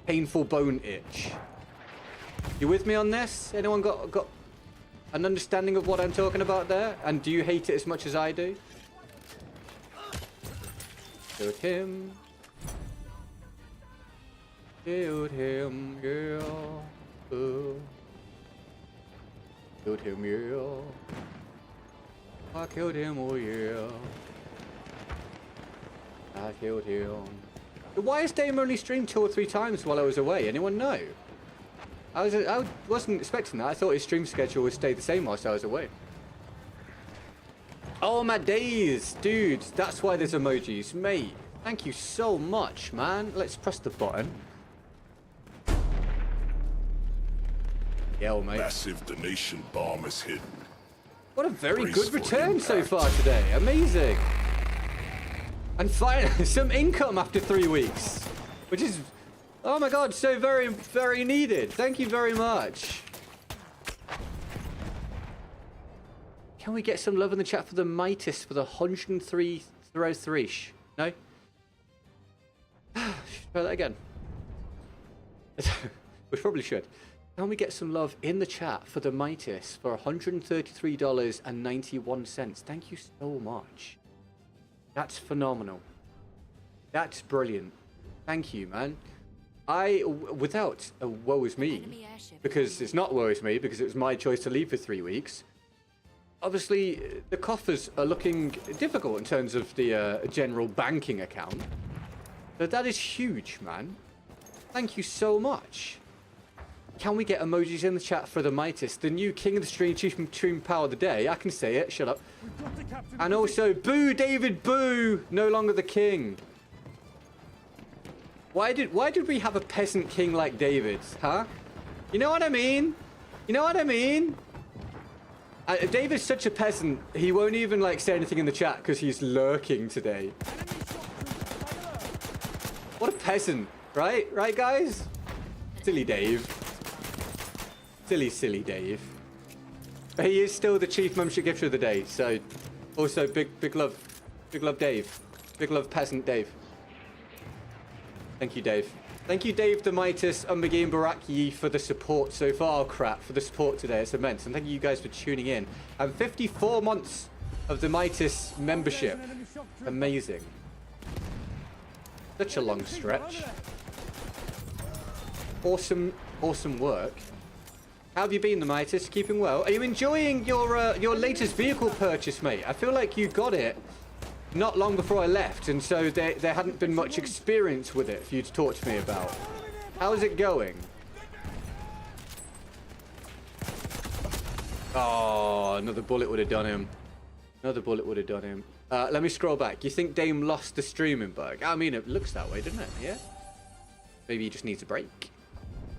Painful bone itch. You with me on this? Anyone got an understanding of what I'm talking about there? And do you hate it as much as I do? Shoot him. Shoot him, yeah. Killed him, yeah. I killed him, oh yeah. I killed him. Why has Dame only streamed 2 or 3 times while I was away? Anyone know? I wasn't expecting that. I thought his stream schedule would stay the same whilst I was away. Oh my days, dude. That's why there's emojis, mate. Thank you so much, man. Let's press the button. Yeah, mate. Massive donation bomb is hidden. What a very Brace good for return so impact. far today. Amazing. And finally, some income after 3 weeks. Which is, oh my god, so very, very needed. Thank you very much. Can we get some love in the chat for the Mitis for the 103 thresh? No? Should try that again. We probably should. Can we get some love in the chat for the Mitis for $133.91? Thank you so much. That's phenomenal. That's brilliant. Thank you, man. Without a woe is me, because it's not woe is me, because it was my choice to leave for 3 weeks. Obviously, the coffers are looking difficult in terms of the general banking account. But that is huge, man. Thank you so much. Can we get emojis in the chat for the Mitis, the new king of the stream, chief stream power of the day? I can say it. Shut up. And also, boo, David, boo! No longer the king. Why did we have a peasant king like David, huh? You know what I mean? You know what I mean? David's such a peasant, he won't even like say anything in the chat because he's lurking today. What a peasant, right? Right, guys? Silly Dave. Silly Dave. But he is still the chief membership gifter of the day, so also big love Dave. Big love peasant Dave. Thank you, Dave. Thank you, Dave the Mitis, Umbagi and Baraki for the support so far. Oh, crap, for the support today. It's immense. And thank you guys for tuning in. And 54 months of the Mitis membership. Amazing. Such a long stretch. Awesome work. How have you been, the Mitis? Keeping well? Are you enjoying your latest vehicle purchase, mate? I feel like you got it not long before I left, and so there hadn't been much experience with it for you to talk to me about. How's it going? Oh, another bullet would have done him. Another bullet would have done him. Let me scroll back. You think Dame lost the streaming bug? I mean, it looks that way, doesn't it? Yeah? Maybe he just needs a break.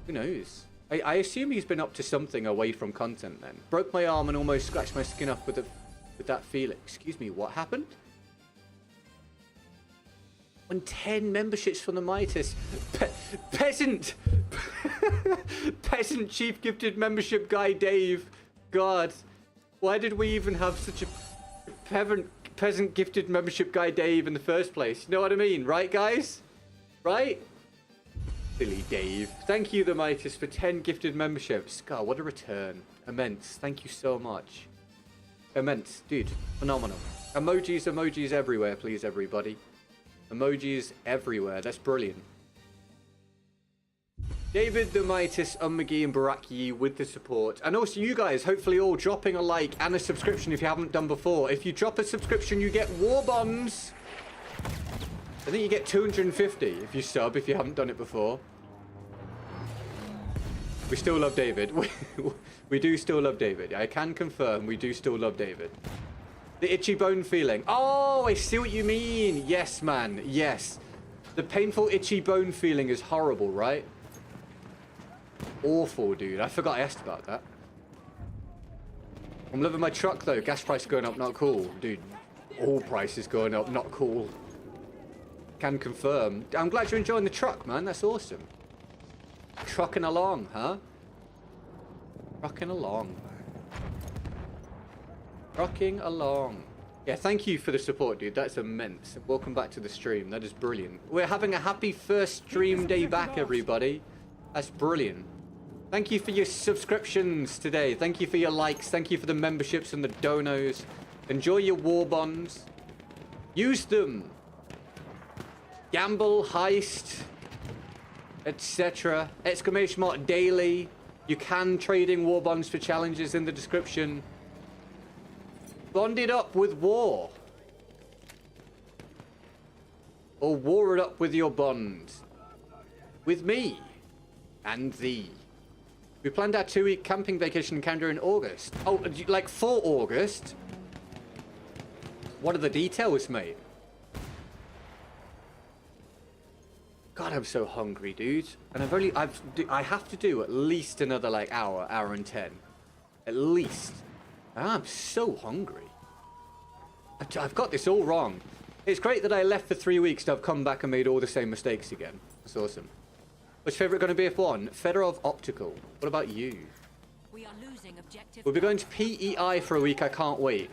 Who knows? I assume he's been up to something away from content then. Broke my arm and almost scratched my skin off with that feeling. Excuse me, what happened? Won 10 memberships from the Mitis. Peasant! Peasant chief gifted membership guy Dave. God. Why did we even have such a peasant gifted membership guy Dave in the first place? You know what I mean? Right, guys? Right? Silly Dave. Thank you, the Mitis, for 10 gifted memberships. God, what a return. Immense. Thank you so much. Immense. Dude, phenomenal. Emojis everywhere, please, everybody. Emojis everywhere. That's brilliant. David, the Mitis, Ummagi, and Baraki with the support. And also you guys, hopefully all dropping a like and a subscription if you haven't done before. If you drop a subscription, you get war bonds. I think you get 250 if you sub, if you haven't done it before. We still love David. We do still love David. I can confirm we do still love David. The itchy bone feeling. Oh, I see what you mean. Yes, man. Yes. The painful itchy bone feeling is horrible, right? Awful, dude. I forgot I asked about that. I'm loving my truck, though. Gas price going up, not cool. Dude, all prices going up, not cool. Can confirm. I'm glad you're enjoying the truck, man. That's awesome. Trucking along, huh? Trucking along. Trucking along. Yeah, thank you for the support, dude. That's immense. Welcome back to the stream. That is brilliant. We're having a happy first stream day back, everybody. That's brilliant. Thank you for your subscriptions today. Thank you for your likes. Thank you for the memberships and the donos. Enjoy your war bonds. Use them. Gamble, heist, etc. Exclamation mark daily. You can trading war bonds for challenges in the description. Bond it up with war. Or war it up with your bond. With me. And thee. We planned our 2-week camping vacation encounter in August. Oh, like for August? What are the details, mate? God, I'm so hungry, dude. And I have to do at least another like hour and 10. At least. I'm so hungry. I've got this all wrong. It's great that I left for 3 weeks to have come back and made all the same mistakes again. That's awesome. What's your favorite going to be F1? Fedorov Optical. What about you? We are losing objective. We'll be going to PEI for a week. I can't wait.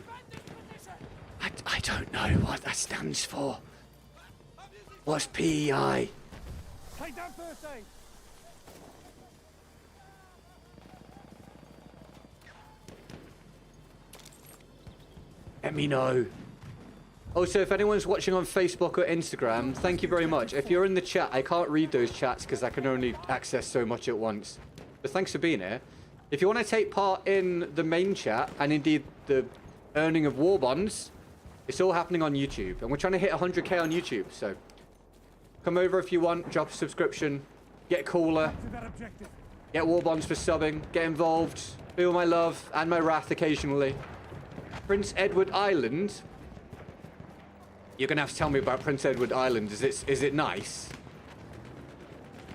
I don't know what that stands for. What's PEI? Take down first aid. Let me know. Also, if anyone's watching on Facebook or Instagram, thank you very much. If you're in the chat, I can't read those chats because I can only access so much at once. But thanks for being here. If you want to take part in the main chat, and indeed the earning of war bonds, it's all happening on YouTube. And we're trying to hit 100k on YouTube, so come over if you want, drop a subscription, get cooler, get war bonds for subbing, get involved, feel my love and my wrath occasionally. Prince Edward Island. You're gonna have to tell me about Prince Edward Island. Is it nice?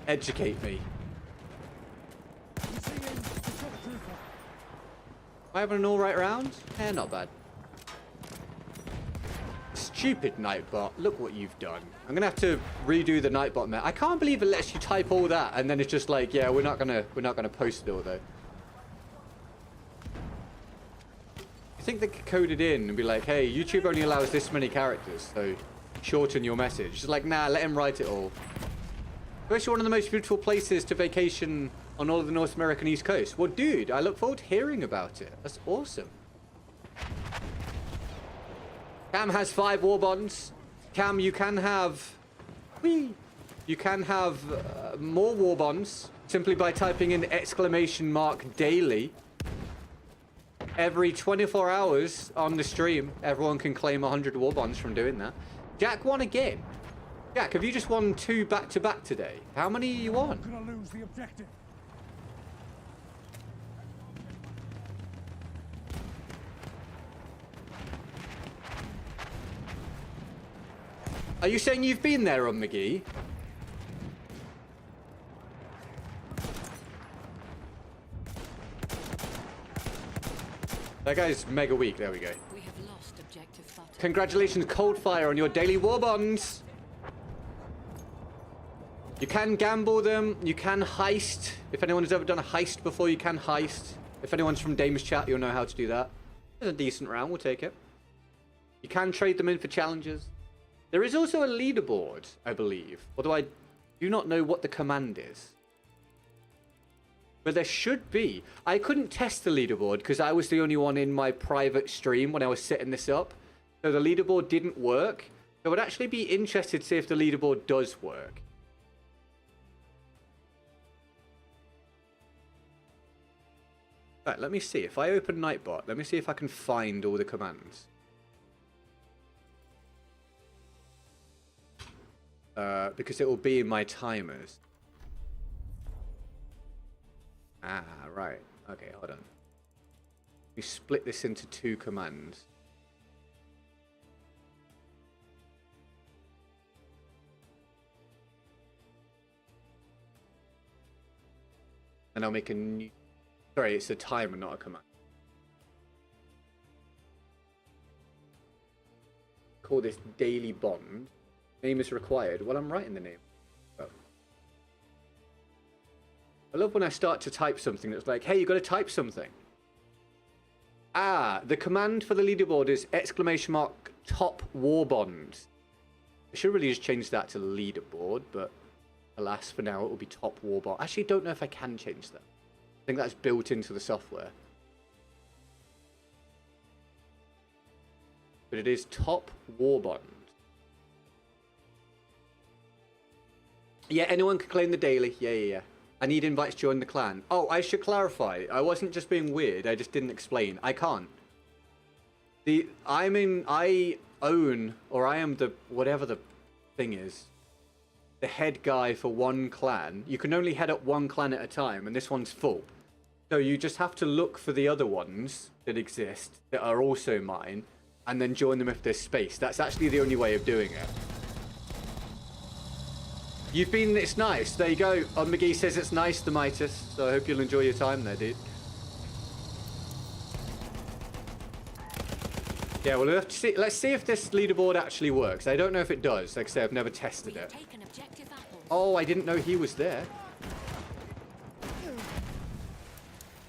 Educate me. Am I having an alright round? Eh, not bad. Stupid Nightbot. Look what you've done. I'm gonna have to redo the Nightbot map. I can't believe it lets you type all that and then it's just like, yeah, we're not gonna post it all though. I think they could code it in and be like, hey, YouTube only allows this many characters, so shorten your message. Just like, nah, let him write it all. Especially one of the most beautiful places to vacation on all of the North American East Coast. Well, dude, I look forward to hearing about it. That's awesome. Cam has 5 war bonds. Cam, you can have... Whee! You can have more war bonds simply by typing in exclamation mark daily. Every 24 hours on the stream, everyone can claim 100 war bonds from doing that. Jack won again. Jack, have you just won 2 back-to-back today? How many are you on? I'm gonna lose the objective. Are you saying you've been there on McGee? That guy's mega weak. There we go. We have lost objective butter. Congratulations, Coldfire, on your daily war bonds. You can gamble them. You can heist. If anyone's ever done a heist before, you can heist. If anyone's from Dame's chat, you'll know how to do that. It's a decent round. We'll take it. You can trade them in for challenges. There is also a leaderboard, I believe. Although I do not know what the command is. But there should be. I couldn't test the leaderboard because I was the only one in my private stream when I was setting this up. So the leaderboard didn't work. So I'd actually be interested to see if the leaderboard does work. Right, let me see. If I open Nightbot, let me see if I can find all the commands. Because it will be in my timers. Ah, right. Okay, hold on. We split this into 2 commands. And I'll make a new... Sorry, it's a timer, not a command. Call this daily bond. Name is required. Well, I'm writing the name. Oh. I love when I start to type something that's like, hey, you got to type something. Ah, the command for the leaderboard is ! top war bond. I should really just change that to leaderboard, but alas, for now it will be top war bond. Actually, don't know if I can change that. I think that's built into the software. But it is top war bond. Yeah, anyone can claim the daily. Yeah. I need invites to join the clan. Oh, I should clarify. I wasn't just being weird. I just didn't explain. I can't. I own, or I am the, whatever the thing is, the head guy for one clan. You can only head up one clan at a time, and this one's full. So you just have to look for the other ones that exist, that are also mine, and then join them if there's space. That's actually the only way of doing it. You've been, it's nice. There you go. McGee says it's nice, the Midas. So I hope you'll enjoy your time there, dude. Yeah, well, let's see if this leaderboard actually works. I don't know if it does. Like I say, I've never tested it. Oh, I didn't know he was there.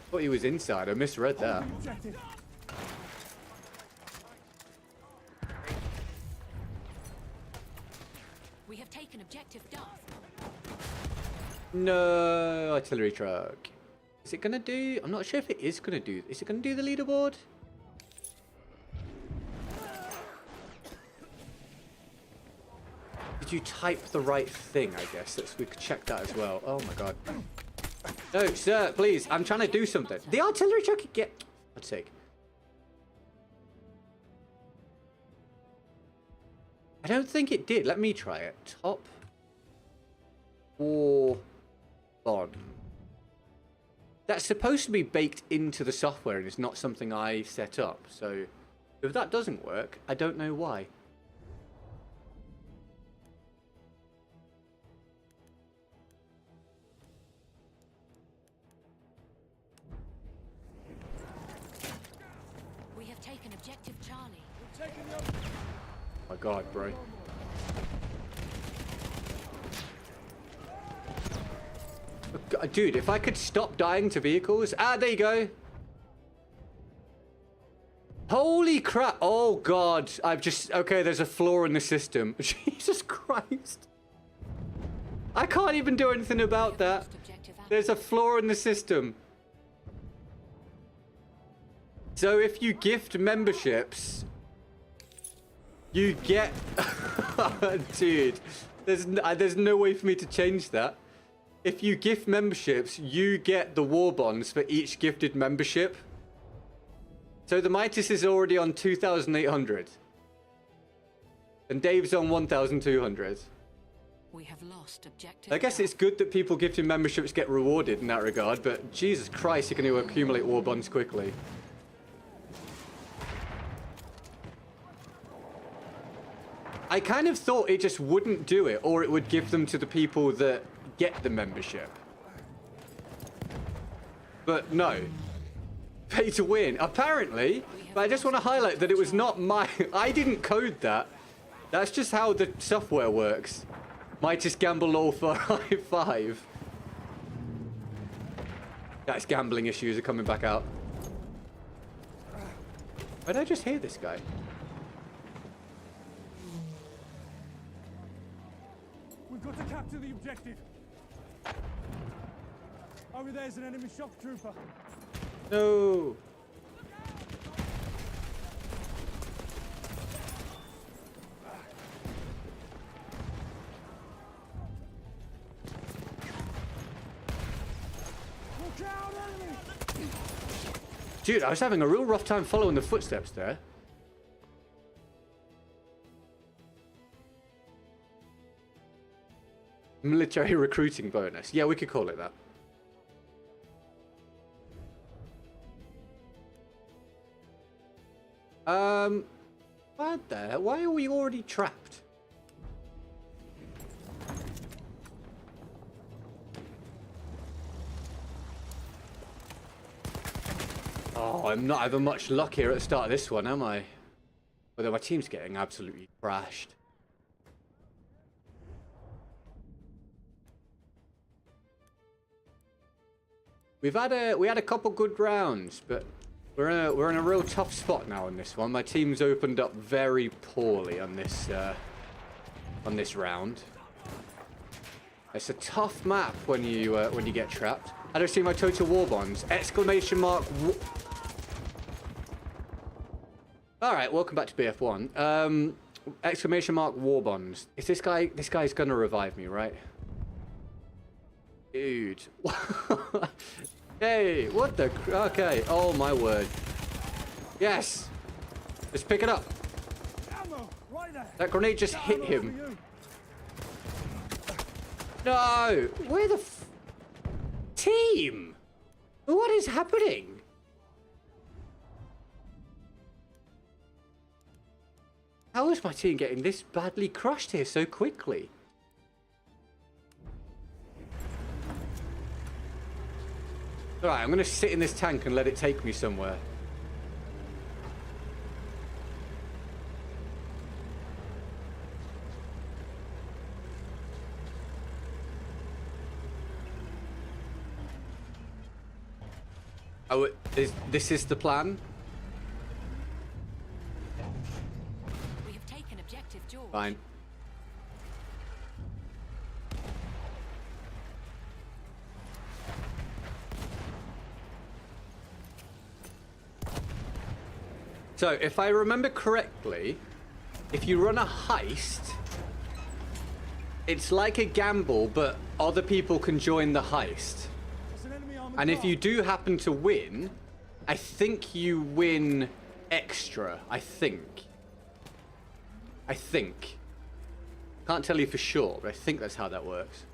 Thought he was inside. I misread that. We have taken objective Duff. No, artillery truck. Is it gonna do? I'm not sure if it is gonna do. Is it gonna do the leaderboard? Did you type the right thing? I guess we could check that as well. Oh my god. No, sir, please. I'm trying to do something. The artillery truck could get. God's sake. I don't think it did. Let me try it. Top war bond. That's supposed to be baked into the software and it's not something I set up. So if that doesn't work, I don't know why. We have taken objective Charlie. Oh my god, bro. Dude, if I could stop dying to vehicles. Ah, there you go. Holy crap. Oh god. Okay, there's a flaw in the system. Jesus Christ. I can't even do anything about that. There's a flaw in the system. So if you gift memberships, you get... Dude, there's no way for me to change that. If you gift memberships, you get the war bonds for each gifted membership. So the Midas is already on 2,800. And Dave's on 1,200. We have lost objective. I guess it's good that people gifting memberships get rewarded in that regard, but Jesus Christ, you're going to accumulate war bonds quickly. I kind of thought it just wouldn't do it, or it would give them to the people that get the membership. But no. Pay to win. Apparently, but I just want to highlight that it was not my... I didn't code that. That's just how the software works. Midas gamble lol for high five. That's gambling issues are coming back out. Why did I just hear this guy? We've got to capture the objective. Over there's an enemy shock trooper. No. Look out, enemy! Dude, I was having a real rough time following the footsteps there. Military recruiting bonus. Yeah, we could call it that. What the? Why are we already trapped? Oh, I'm not having much luck here at the start of this one, am I? Although my team's getting absolutely trashed. We had a couple good rounds, but we're in a real tough spot now on this one. My team's opened up very poorly on this round. It's a tough map when you get trapped. I don't see my total war bonds. Exclamation mark. All right, welcome back to BF1. Exclamation mark war bonds. Is this guy? This guy's gonna revive me, right? Dude. Hey, what the? Okay. Oh my word. Yes. Just pick it up. Ammo, right there. That grenade just hit him. No. Where the team? What is happening? How is my team getting this badly crushed here so quickly? Alright, I'm going to sit in this tank and let it take me somewhere. Oh, this is the plan? We have taken objective George. Fine. So, if I remember correctly, if you run a heist, it's like a gamble, but other people can join the heist. There's an enemy on the And if guard. you do happen to win, I think you win extra. I think. Can't tell you for sure, but I think that's how that works.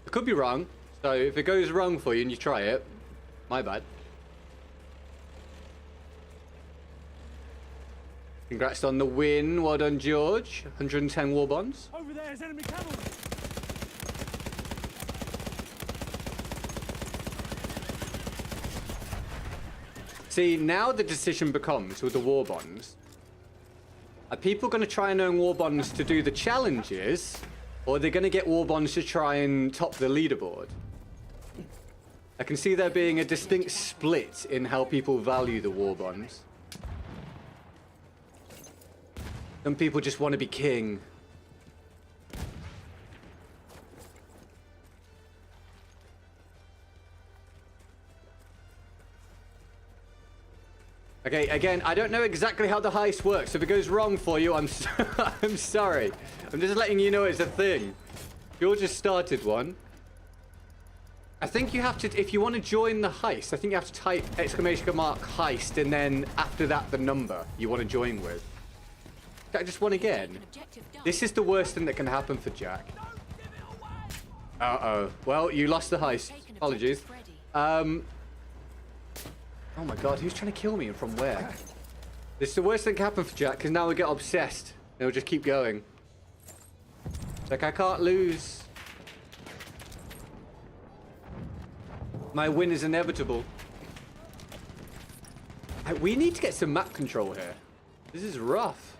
I could be wrong, so if it goes wrong for you and you try it, my bad. Congrats on the win. Well done, George. 110 war bonds. Over there is enemy cavalry. See, now the decision becomes with the war bonds. Are people going to try and earn war bonds to do the challenges, or are they going to get war bonds to try and top the leaderboard? I can see there being a distinct split in how people value the war bonds. Some people just want to be king. Okay, again, I don't know exactly how the heist works. If it goes wrong for you, I'm I'm sorry. I'm just letting you know it's a thing. George just started one. I think you have to, if you want to join the heist, I think you have to type exclamation mark heist and then after that the number you want to join with. I just won again. This is the worst thing that can happen for Jack. Uh-oh. Well, you lost the heist. Apologies. Oh my god, who's trying to kill me and from where? This is the worst thing that can happen for Jack because now we get obsessed. And we'll just keep going. It's like I can't lose. My win is inevitable. We need to get some map control here. This is rough.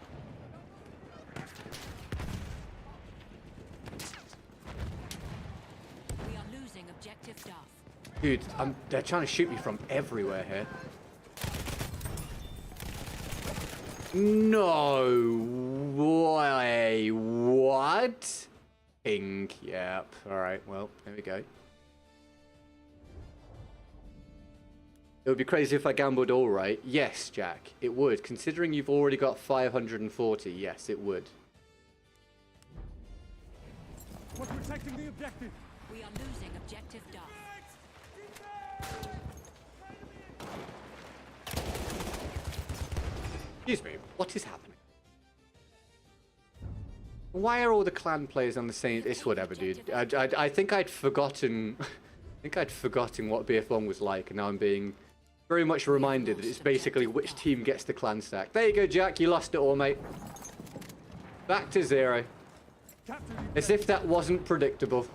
We are losing objective Duff. Dude, they're trying to shoot me from everywhere here. No way. What? Pink. Yep. Alright, well, there we go. It would be crazy if I gambled all right. Yes, Jack, it would. Considering you've already got 540, yes, it would. We're protecting the objective. We are losing objective Duff. Excuse me, what is happening? Why are all the clan players on the same... It's whatever, dude. I think I'd forgotten... I think I'd forgotten what BF1 was like, and now I'm being Very much reminded that it's basically which team gets the clan stack. There you go, Jack. You lost it all, mate. Back to 0. As if that wasn't predictable.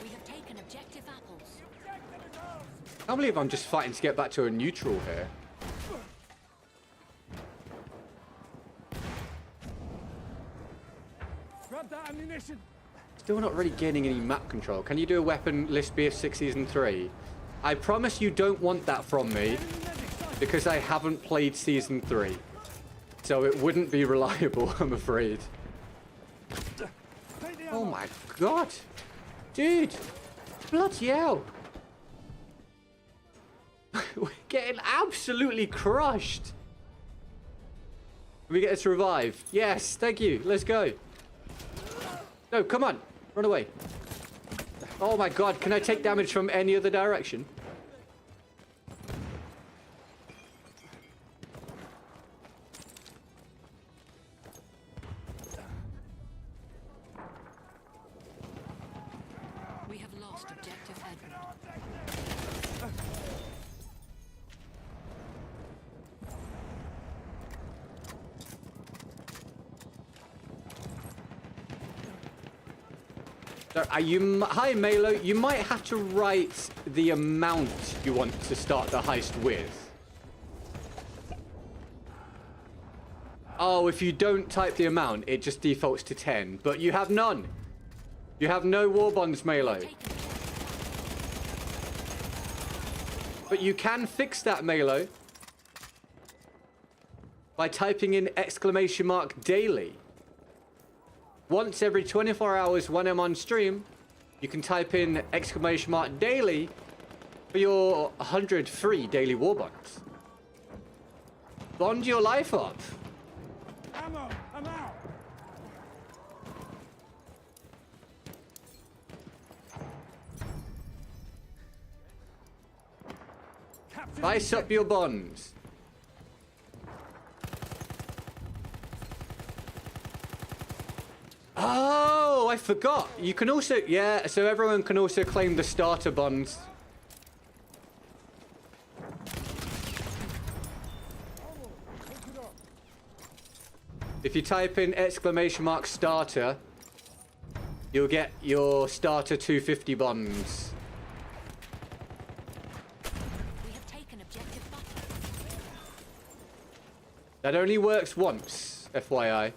We have taken objective apples. I can't believe I'm just fighting to get back to a neutral here. Grab that ammunition. Still not really gaining any map control. Can you do a weapon list BF6 Season 3? I promise you don't want that from me, because I haven't played Season 3. So it wouldn't be reliable, I'm afraid. Oh my god. Dude. Bloody hell. We're getting absolutely crushed. We get to revive. Yes, thank you. Let's go. No, come on. Run away. Oh my god, can I take damage from any other direction? We have lost objective Edward. So, hi Melo, you might have to write the amount you want to start the heist with. Oh, if you don't type the amount, it just defaults to 10. But you have none. You have no war bonds, Melo. But you can fix that, Melo, by typing in !daily. Once every 24 hours when I'm on stream, you can type in !daily for your 100 free daily war bonds. Bond your life up. Ammo, I'm out. Spice up your bonds. Oh, I forgot. You can also, yeah, so everyone can also claim the starter bonds. If you type in !starter, you'll get your starter 250 bonds. We have taken objective button. That only works once, FYI.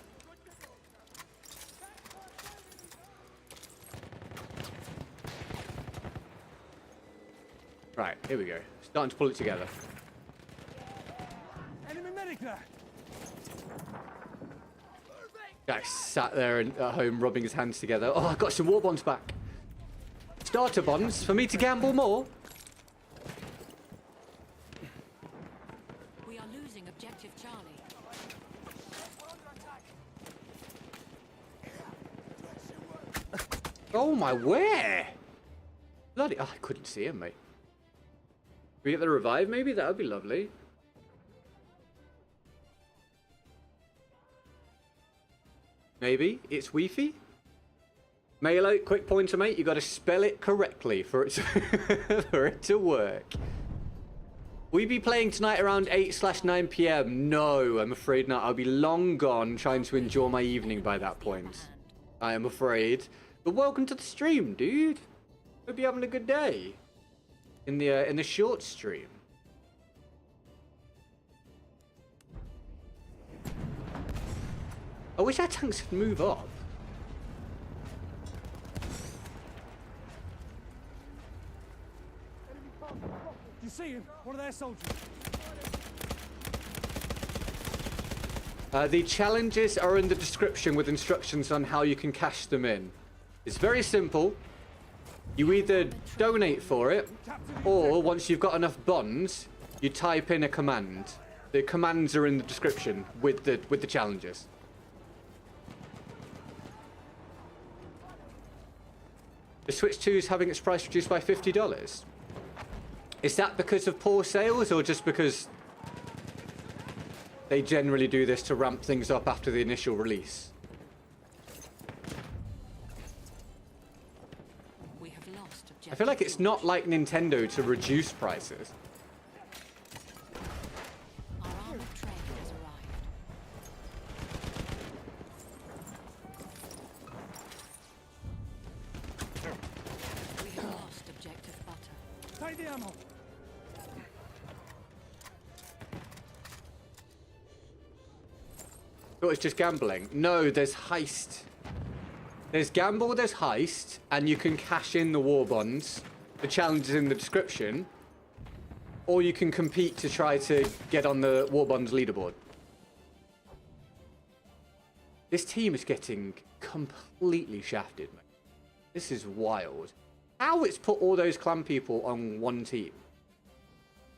Right, here we go. Starting to pull it together. Enemy medic there. Guy sat there at home rubbing his hands together. Oh, I got some war bonds back. Starter bonds for me to gamble more. We are losing objective Charlie. Oh my, where? Bloody, oh, I couldn't see him, mate. We get the revive, maybe? That would be lovely. Maybe it's Wi-Fi. Melo, quick pointer, mate. You got to spell it correctly for it to, for it to work. Will you be playing tonight around 8/9 PM? No, I'm afraid not. I'll be long gone trying to enjoy my evening by that point. I am afraid. But welcome to the stream, dude. Hope you're having a good day. In the short stream. I wish our tanks could move up. You see him? One of their soldiers. The challenges are in the description with instructions on how you can cash them in. It's very simple. You either donate for it, or once you've got enough bonds, you type in a command. The commands are in the description with the challenges. The Switch 2 is having its price reduced by $50. Is that because of poor sales, or just because they generally do this to ramp things up after the initial release. We have lost objective. I feel like it's not like Nintendo to reduce prices. Our armored train has arrived. We have lost objective butter. Take the ammo. Thought it's just gambling. No, there's heist. There's gamble, there's heist, and you can cash in the war bonds. The challenge is in the description. Or you can compete to try to get on the war bonds leaderboard. This team is getting completely shafted, mate. This is wild. How it's put all those clan people on one team.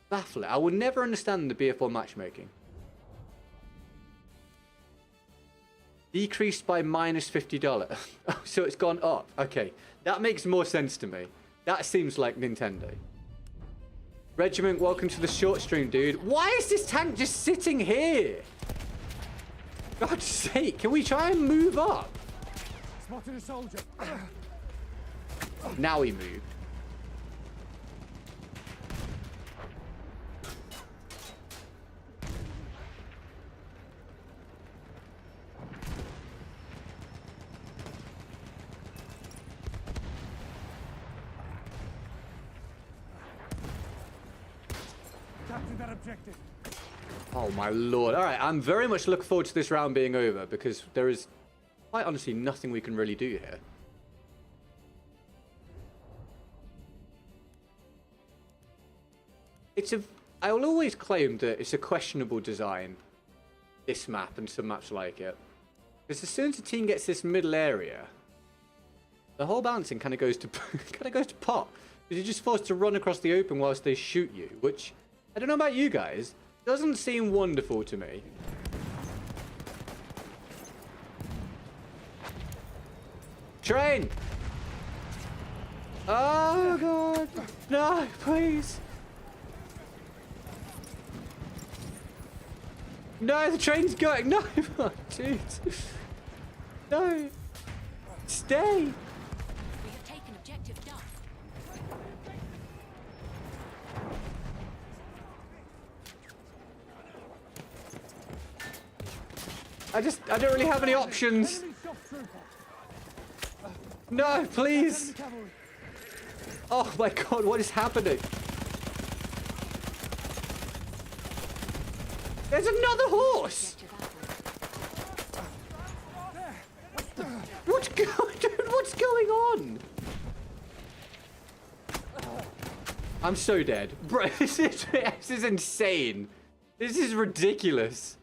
Baffling. I will never understand the BF1 matchmaking. Decreased by minus $50. Oh, so it's gone up. Okay, that makes more sense to me. That seems like Nintendo. Regiment, welcome to the short stream, dude. Why is this tank just sitting here? God's sake, can we try and move up? Spotted a soldier. Now he moved. Capture that objective. Oh my lord. All right, I'm very much looking forward to this round being over because there is quite honestly nothing we can really do here. I will always claim that it's a questionable design, this map and some maps like it. Because as soon as the team gets this middle area, the whole balancing kind of goes to pot. Because you're just forced to run across the open whilst they shoot you, which, I don't know about you guys, doesn't seem wonderful to me. Train! Oh god! No, please! No, the train's going! No! Oh, dude! No! Stay! We have taken objective Duff. I don't really have any options. Enemy shock trooper. No, please! Enemy cavalry. Oh my god, what is happening? There's another horse! Objective Apple. What's going on? I'm so dead. Bro, this is insane. This is ridiculous.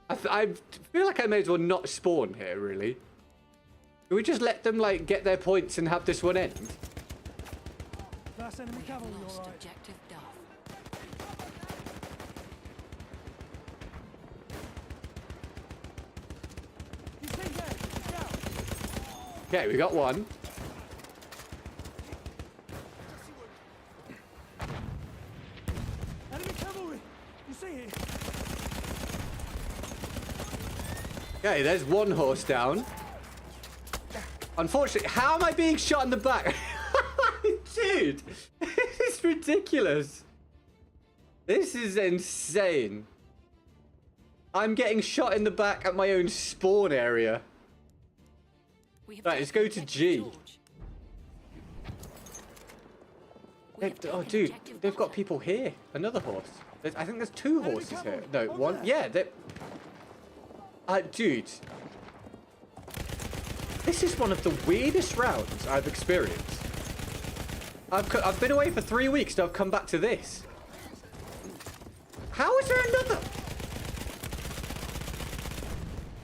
I feel like I may as well not spawn here, really. Can we just let them, like, get their points and have this one end? That's enemy cavalry, Lost all right. objective Duff. You see there? It's down. Okay, we got one. Enemy cavalry. You see it? Okay, there's one horse down. Unfortunately, how am I being shot in the back? Dude, this is ridiculous. This is insane. I'm getting shot in the back at my own spawn area. We have Right, let's taken go to objective G. George. We have Oh, taken dude, objective they've got Butter. people here. Another horse. I think there's two Enemy horses here. cavalry, No, over one. there. Yeah, dude. This is one of the weirdest rounds I've experienced. I've been away for 3 weeks and I've come back to this. How is there another?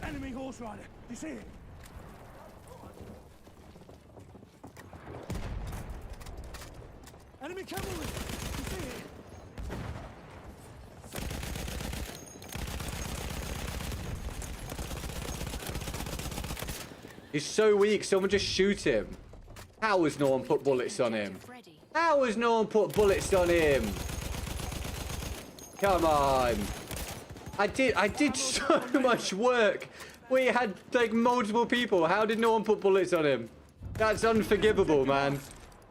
Enemy horse rider. You see it? Enemy cavalry. You see it? He's so weak, someone just shoot him. How has no one put bullets on him? Objective ready. How has no one put bullets on him? Come on. I did so much work. We had like multiple people. How did no one put bullets on him? That's unforgivable, man.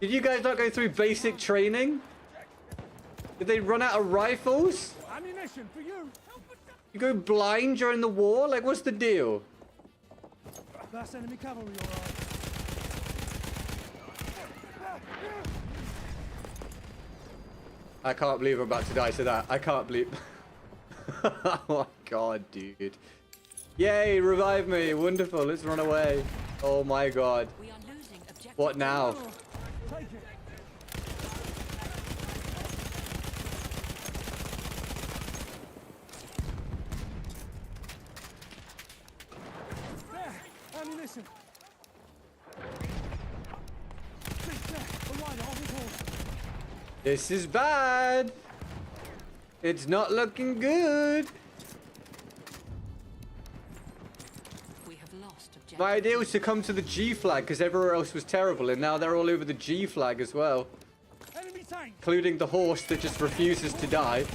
Did you guys not go through basic training? Did they run out of rifles? Ammunition for you. You go blind during the war? Like, what's the deal? That's enemy cavalry, all right. I can't believe I'm about to die to that. I can't believe... Oh my god, dude. Yay, revive me. Wonderful. Let's run away. Oh my god. We are losing objective. What now? Take it. There, ammunition. The rider on his horse. This is bad. It's not looking good. We have lost objective. My idea was to come to the G flag because everywhere else was terrible, and now they're all over the G flag as well, Enemy tank. including the horse that just refuses to die.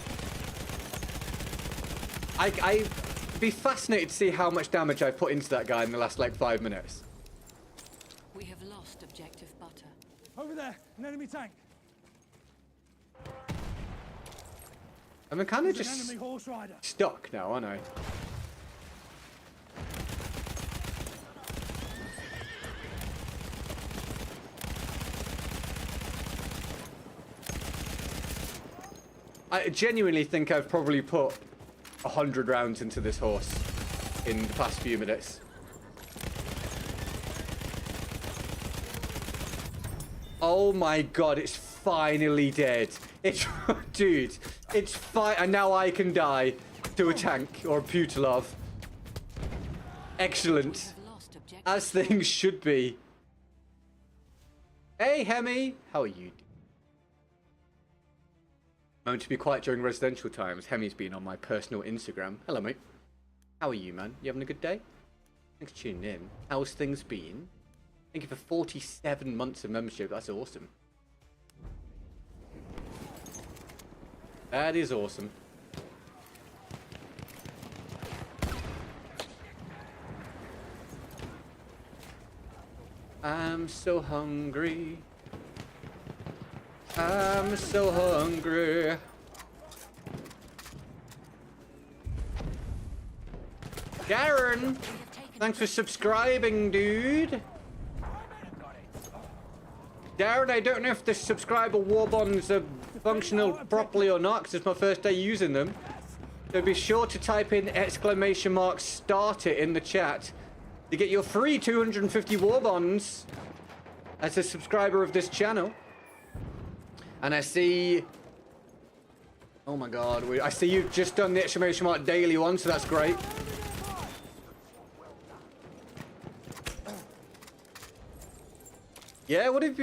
I'd be fascinated to see how much damage I've put into that guy in the last like 5 minutes. We have lost objective butter. Over there, an enemy tank. I'm kind of There's an just enemy horse rider. stuck now, aren't I? I genuinely think I've probably put 100 rounds into this horse in the past few minutes. Oh my god, it's finally dead. It's... Dude, it's fine. And now I can die to a tank or a Putilov. Excellent. We have lost objective. As things should be. Hey, Hemi. How are you? Moment to be quiet during residential times. Hemi's been on my personal Instagram. Hello, mate. How are you, man? You having a good day? Thanks for tuning in. How's things been? Thank you for 47 months of membership. That's awesome. That is awesome. I'm so hungry. I'm so hungry. Darren, thanks for subscribing, dude. Darren, I don't know if the subscriber war bonds are functional properly or not, because it's my first day using them. So be sure to type in ! start it in the chat to get your free 250 war bonds as a subscriber of this channel. And I see... Oh my god, I see you've just done the ! daily one, so that's great. Yeah, what have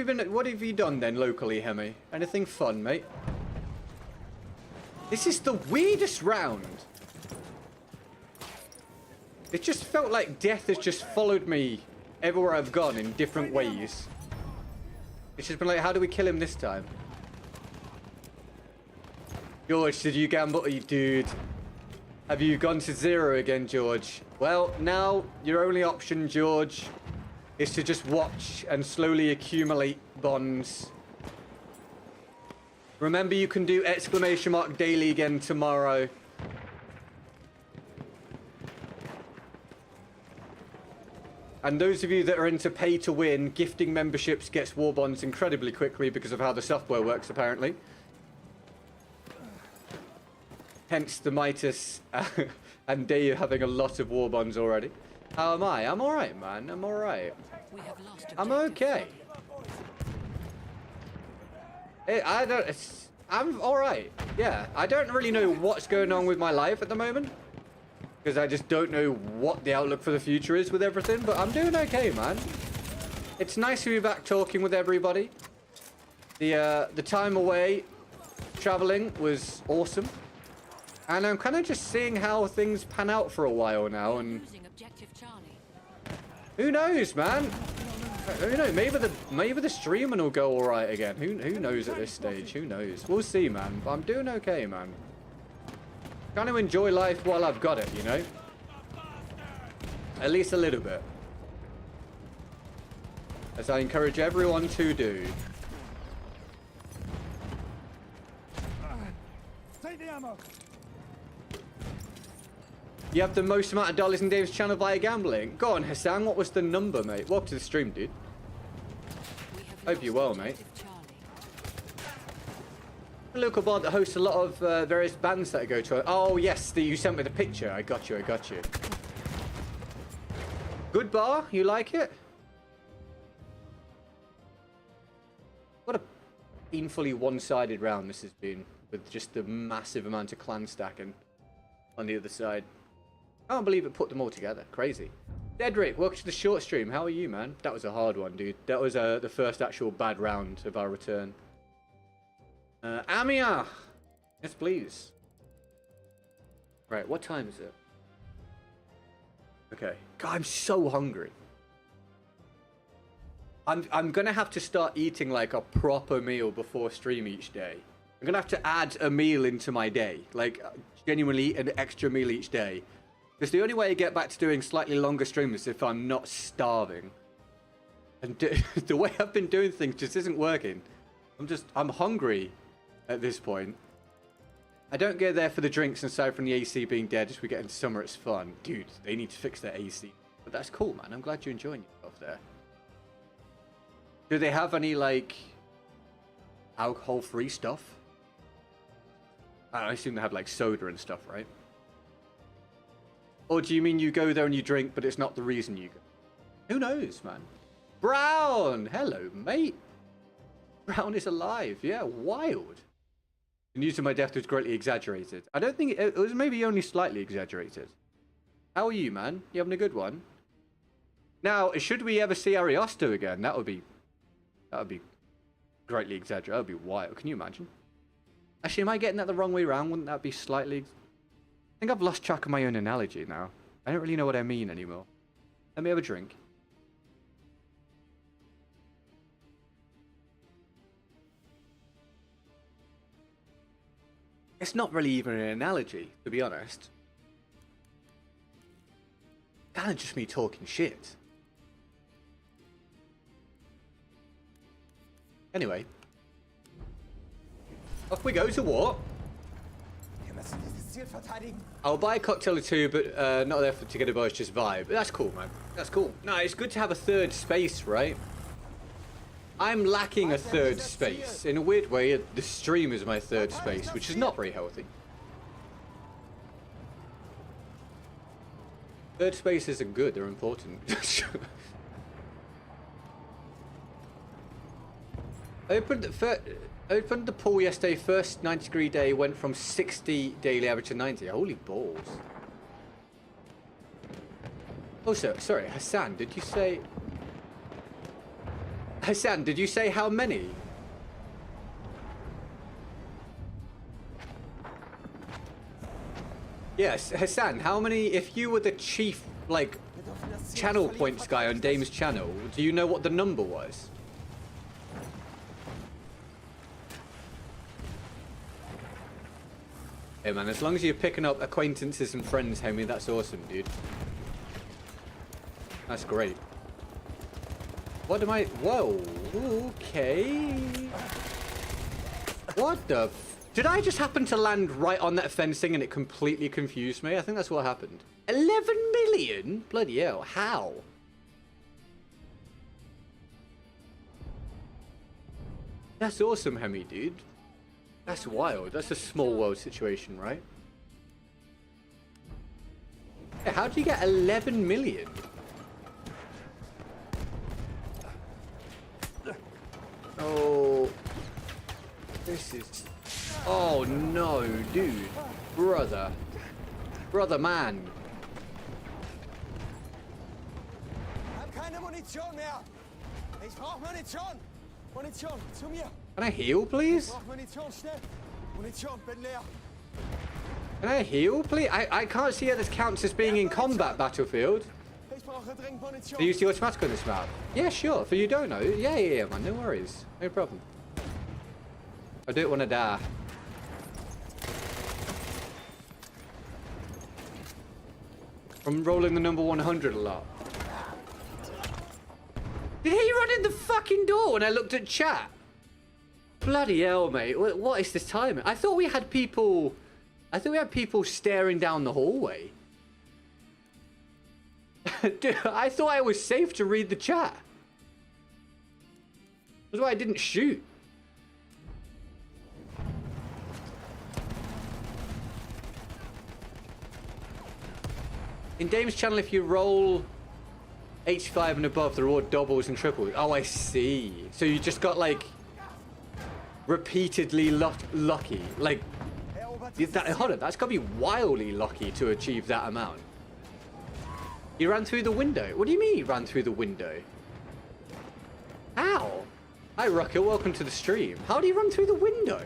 you done then locally, Hemi? Anything fun, mate? This is the weirdest round. It just felt like death has just followed me everywhere I've gone in different ways. It's just been like, how do we kill him this time? George, did you gamble? Dude, have you gone to 0 again, George? Well, now your only option, George, is to just watch and slowly accumulate bonds. Remember, you can do ! daily again tomorrow. And those of you that are into pay to win, gifting memberships gets war bonds incredibly quickly because of how the software works, apparently. Hence the Midas and Dave having a lot of war bonds already. How am I? I'm alright, man. I'm alright. We have lost I'm objective okay. I'm alright. Yeah, I don't really know what's going on with my life at the moment, because I just don't know what the outlook for the future is with everything, but I'm doing okay, man. It's nice to be back talking with everybody. The time away traveling was awesome. And I'm kind of just seeing how things pan out for a while now, and losing objective Charlie. who knows, man? Who knows? Maybe the streaming will go all right again. Who knows at this stage? Who knows? We'll see, man. But I'm doing okay, man. Trying to enjoy life while I've got it, you know. At least a little bit. As I encourage everyone to do. Take the ammo. You have the most amount of dollars in Dave's channel via gambling. Go on, Hassan. What was the number, mate? Welcome to the stream, dude. Hope you're well, mate. A local bar that hosts a lot of various bands that I go to. Oh, yes. You sent me the picture. I got you. I got you. Good bar? You like it? What a painfully one-sided round this has been. With just the massive amount of clan stacking on the other side. I can't believe it put them all together. Crazy. Dedrick, welcome to the short stream. How are you, man? That was a hard one, dude. That was the first actual bad round of our return. Amia! Yes, please. Right, what time is it? Okay. God, I'm so hungry. I'm gonna have to start eating like a proper meal before stream each day. I'm gonna have to add a meal into my day. Like, genuinely an extra meal each day. Because the only way I get back to doing slightly longer streams is if I'm not starving. And the way I've been doing things just isn't working. I'm hungry at this point. I don't go there for the drinks, and aside from the AC being dead as we get into summer, it's fun. Dude, they need to fix their AC. But that's cool, man. I'm glad you're enjoying yourself there. Do they have any, like, alcohol-free stuff? I assume they have, like, soda and stuff, right? Or do you mean you go there and you drink, but it's not the reason you go? Who knows, man? Brown! Hello, mate. Brown is alive. Yeah, wild. The news of my death was greatly exaggerated. I don't think it was maybe only slightly exaggerated. How are you, man? You having a good one? Now, should we ever see Ariosto again? That would be greatly exaggerated. That would be wild. Can you imagine? Actually, am I getting that the wrong way around? Wouldn't that be slightly... I think I've lost track of my own analogy now. I don't really know what I mean anymore. Let me have a drink. It's not really even an analogy, to be honest. Kind of just me talking shit. Anyway. Off we go to war. I'll buy a cocktail or two, but not there to get a buzz, just vibe. That's cool, man. That's cool. No, it's good to have a third space, right? I'm lacking a third space. In a weird way, the stream is my third space, which is not very healthy. Third spaces are good, they're important. I opened the pool yesterday. First 90-degree day went from 60 daily average to 90. Holy balls. Also, sorry, Hassan, did you say... Hassan, did you say how many? Yes, Hassan, how many... If you were the chief, like, channel points guy on Dame's channel, do you know what the number was? Hey man, as long as you're picking up acquaintances and friends, homie, that's awesome, dude. That's great. What am I... Whoa. Okay. What the... Did I just happen to land right on that fencing and it completely confused me? I think that's what happened. 11 million? Bloody hell. How? That's awesome, Hemi, dude. That's wild. That's a small world situation, right? Yeah, how do you get 11 million? Oh. This is... Oh, no, dude. Brother. Brother, man. Keine Munition mehr. Ich brauche Munition. Munition, zu mir. Can I heal, please? Ich brauche Munition, schnell. Munition, bin leer. Can I heal, please? I can't see how this counts as being in combat, Battlefield. Do you use the automatic on this map? Yeah, sure. For you don't know. Yeah, man. No worries. No problem. I don't want to die. I'm rolling the number 100 a lot. Did he run in the fucking door when I looked at chat? Bloody hell, mate. What is this timing? I thought we had people staring down the hallway. Dude, I thought I was safe to read the chat. That's why I didn't shoot. In Dame's channel, if you roll 85 and above, they're all doubles and triples. Oh, I see. So you just got, like, repeatedly lucky. Like, hold on, that's got to be wildly lucky to achieve that amount. You ran through the window. What do you mean you ran through the window? How? Hi, Rucker. Welcome to the stream. How do you run through the window?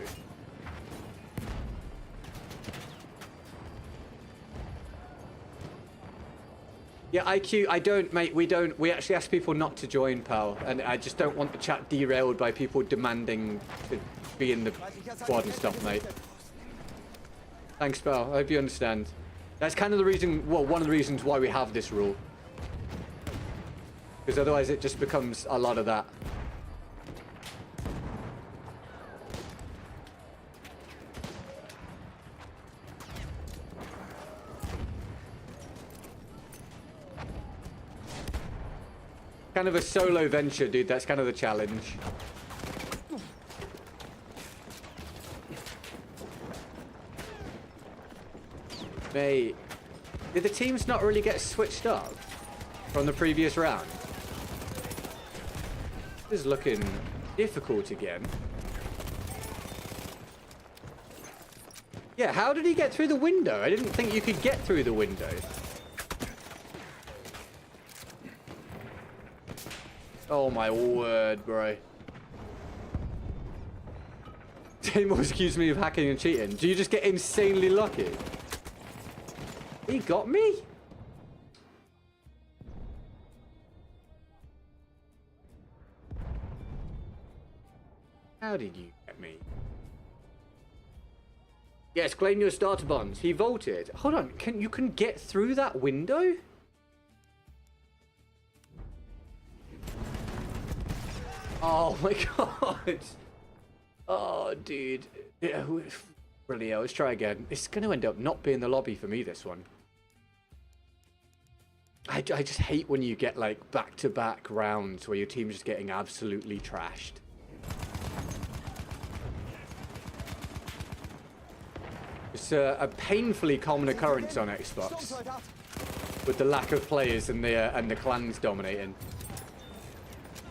Yeah, IQ, I don't, mate, we actually ask people not to join, pal, and I just don't want the chat derailed by people demanding to be in the squad and stuff, mate. Thanks, pal, I hope you understand. That's kind of the reason, well, one of the reasons why we have this rule. Because otherwise it just becomes a lot of that. Kind of a solo venture, dude. That's kind of the challenge. Mate, did the teams not really get switched up from the previous round? This is looking difficult again. Yeah, how did he get through the window? I didn't think you could get through the window. Oh my word, bro. Dame accused me of hacking and cheating. Do you just get insanely lucky? He got me? How did you get me? Yes, claim your starter bonds. He voted. Hold on, you can get through that window? Oh my god. Oh, dude. Yeah, really, let's try again. It's going to end up not being the lobby for me, this one. I just hate when you get, like, back-to-back rounds where your team's just getting absolutely trashed. It's a painfully common occurrence on Xbox, with the lack of players and the clans dominating.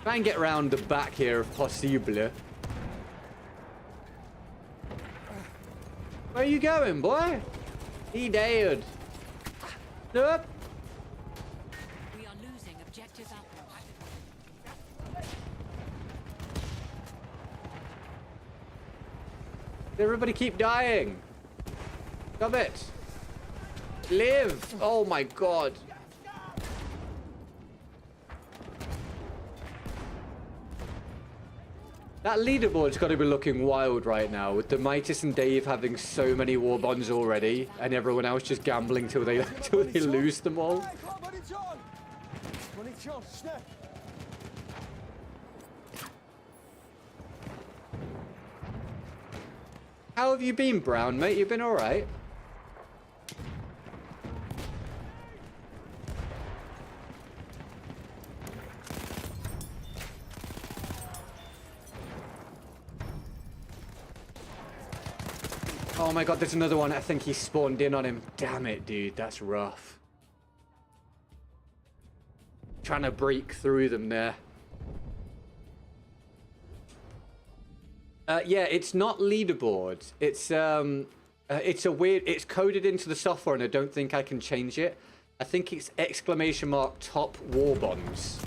Try and get around the back here if possible. Where you going, boy? He dead. Nope. We are losing objective apples. Everybody keep dying. Stop it. Live. Oh my god. That leaderboard's got to be looking wild right now, with the Midas and Dave having so many war bonds already, and everyone else just gambling till they lose them all. How have you been, Brown, mate? You've been all right? Oh my god, there's another one. I think he spawned in on him. Damn it, dude. That's rough. Trying to break through them there. Yeah, it's not leaderboard. It's a weird... It's coded into the software and I don't think I can change it. I think it's !top war bonds.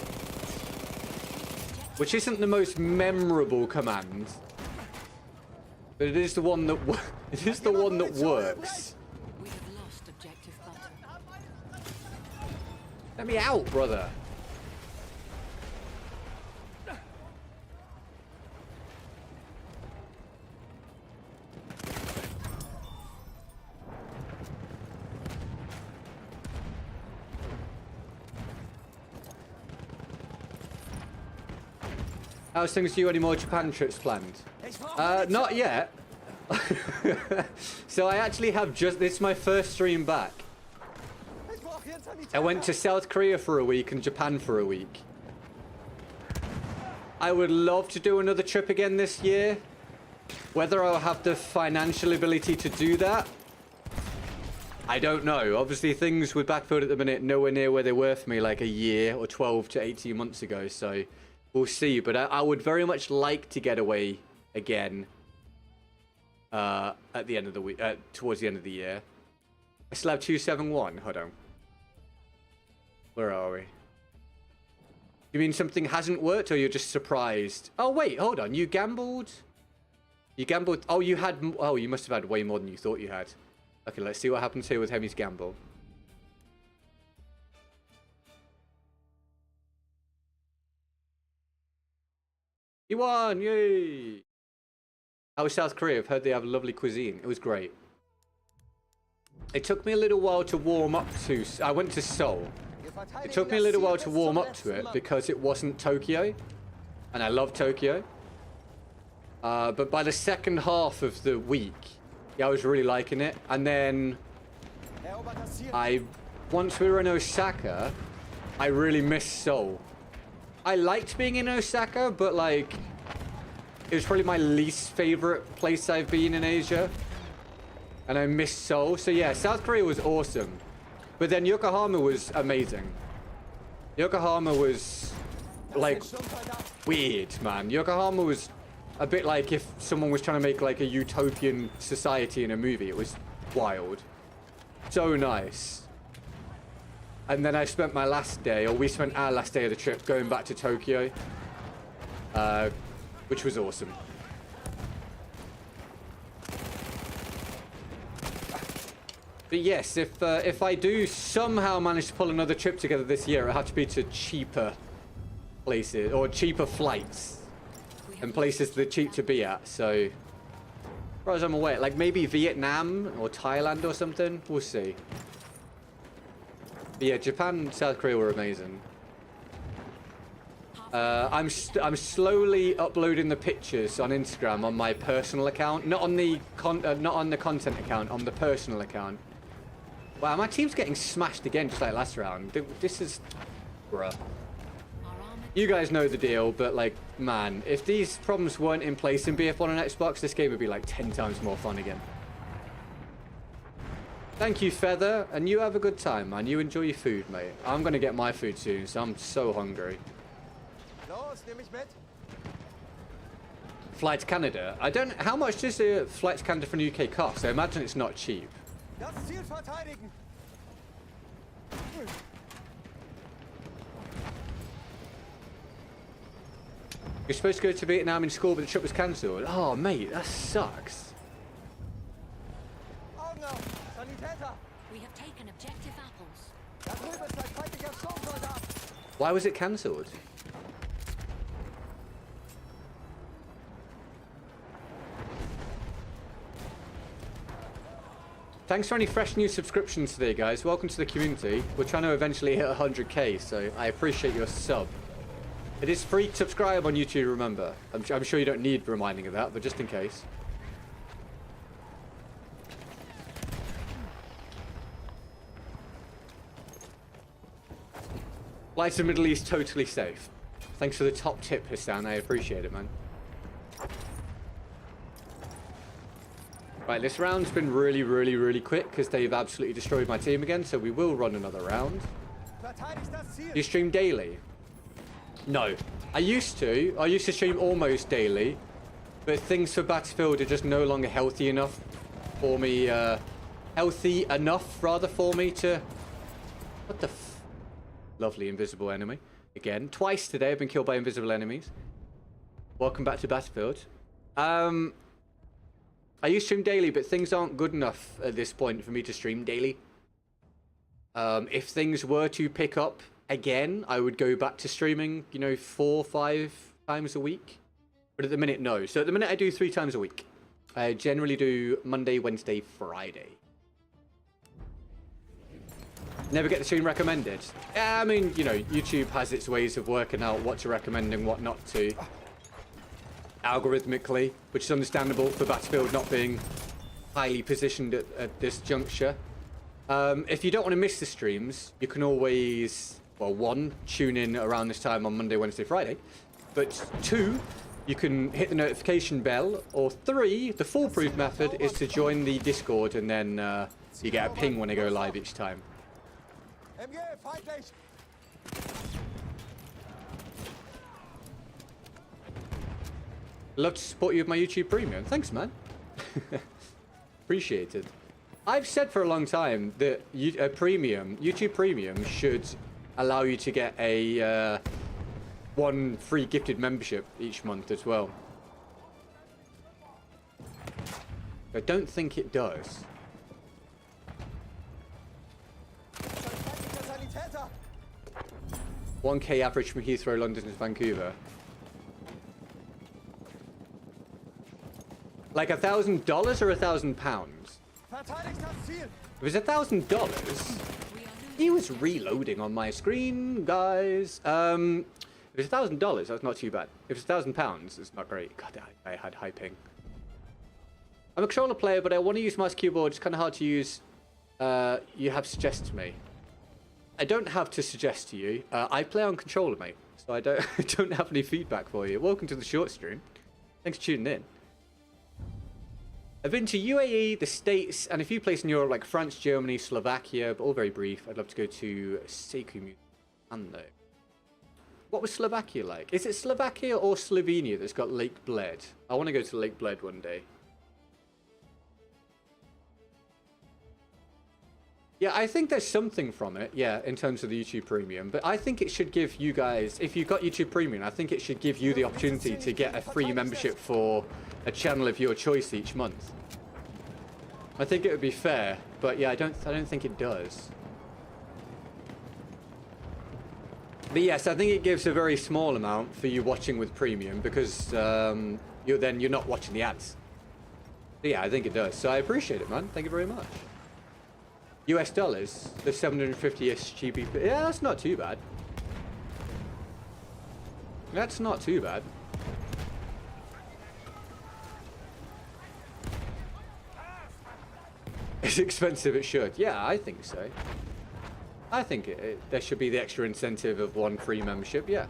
Which isn't the most memorable command. But it is the one that works. We have lost objective button. Let me out, brother. How's things to you? Any more Japan trips planned? Not yet. So I actually have this is my first stream back. I went to South Korea for a week and Japan for a week. I would love to do another trip again this year. Whether I'll have the financial ability to do that, I don't know. Obviously things with Battlefield at the minute nowhere near where they were for me like a year or 12 to 18 months ago, so we'll see. But I would very much like to get away again at the end of the week, towards the end of the year. I still have 271. Hold on. Where are we? You mean something hasn't worked, or you're just surprised? Oh wait, hold on. You gambled? You gambled? Oh, you had. Oh, you must have had way more than you thought you had. Okay, let's see what happens here with Hemi's gamble. You won! Yay! How was South Korea? I've heard they have lovely cuisine. It was great. It took me a little while to warm up to... I went to Seoul. It took me a little while to warm up to it because it wasn't Tokyo. And I love Tokyo. But by the second half of the week, yeah, I was really liking it. And then once we were in Osaka, I really missed Seoul. I liked being in Osaka, but like, it was probably my least favorite place I've been in Asia. And I missed Seoul. So yeah, South Korea was awesome. But then Yokohama was amazing. Yokohama was like weird, man. Yokohama was a bit like if someone was trying to make like a utopian society in a movie. It was wild. So nice. And then I spent my last day, or we spent our last day of the trip going back to Tokyo, which was awesome. But yes, if I do somehow manage to pull another trip together this year, it'll have to be to cheaper places, or cheaper flights, and places that are cheap to be at. So, as far as I'm aware, like maybe Vietnam or Thailand or something. We'll see. But yeah, Japan and South Korea were amazing. I'm slowly uploading the pictures on Instagram on my personal account, not on the content account, on the personal account. Wow, my team's getting smashed again, just like last round. This is, bruh. You guys know the deal, but like, man, if these problems weren't in place in BF1 on Xbox, this game would be like 10 times more fun again. Thank you, Feather, and you have a good time, man. You enjoy your food, mate. I'm gonna get my food soon, so I'm so hungry. Flight to Canada. I don't. How much does a flight to Canada from the UK cost? I imagine it's not cheap. You're supposed to go to Vietnam in school, but the trip was cancelled. Oh, mate, that sucks. We have taken objective apples. Why was it cancelled? Thanks for any fresh new subscriptions today, guys. Welcome to the community. We're trying to eventually hit 100k, so I appreciate your sub. It is free to subscribe on YouTube, remember. I'm sure you don't need reminding of that, but just in case. Flights to the Middle East totally safe. Thanks for the top tip, Hassan. I appreciate it, man. Right, this round's been really, really, really quick because they've absolutely destroyed my team again, so we will run another round. You stream daily? No. I used to stream almost daily, but things for Battlefield are just no longer healthy enough for me, for me to... What the f... Lovely invisible enemy. Again, twice today I've been killed by invisible enemies. Welcome back to Battlefield. I used to stream daily, but things aren't good enough at this point for me to stream daily. If things were to pick up again, I would go back to streaming, you know, 4 or 5 times a week. But at the minute, no. So at the minute, I do 3 times a week. I generally do Monday, Wednesday, Friday. Never get the stream recommended. I mean, you know, YouTube has its ways of working out what to recommend and what not to. Algorithmically, which is understandable for Battlefield not being highly positioned at this juncture. If you don't want to miss the streams, you can always, well, 1, tune in around this time on Monday, Wednesday, Friday. But 2, you can hit the notification bell. Or 3, the foolproof method is to join the Discord and then you get a ping when I go live each time. Love to support you with my YouTube Premium. Thanks, man. Appreciate it. I've said for a long time that YouTube Premium should allow you to get a 1 free gifted membership each month as well. I don't think it does. 1K average from Heathrow, London to Vancouver. Like $1,000 or £1,000? If it's $1,000, he was reloading on my screen, guys. If it's $1,000, that's not too bad. If it's £1,000, it's not great. God, I had high ping. I'm a controller player, but I want to use mouse keyboard. It's kind of hard to use. You have suggested to me. I don't have to suggest to you. I play on controller, mate, so I don't have any feedback for you. Welcome to the short stream. Thanks for tuning in. I've been to UAE, the States, and a few places in Europe like France, Germany, Slovakia, but all very brief. I'd love to go to Seku though. What was Slovakia like? Is it Slovakia or Slovenia that's got Lake Bled? I want to go to Lake Bled one day. Yeah, I think there's something from it, yeah, in terms of the YouTube Premium. But I think it should give you guys, if you've got YouTube Premium, I think it should give you the opportunity to get a free membership for a channel of your choice each month. I think it would be fair, but yeah, I don't think it does. But yes, I think it gives a very small amount for you watching with Premium because you're not watching the ads. But yeah, I think it does. So I appreciate it, man. Thank you very much. US dollars, the 750-ish GBP. Yeah, that's not too bad. That's not too bad. It's expensive, it should. Yeah, I think so. I think there should be the extra incentive of 1 free membership, yeah.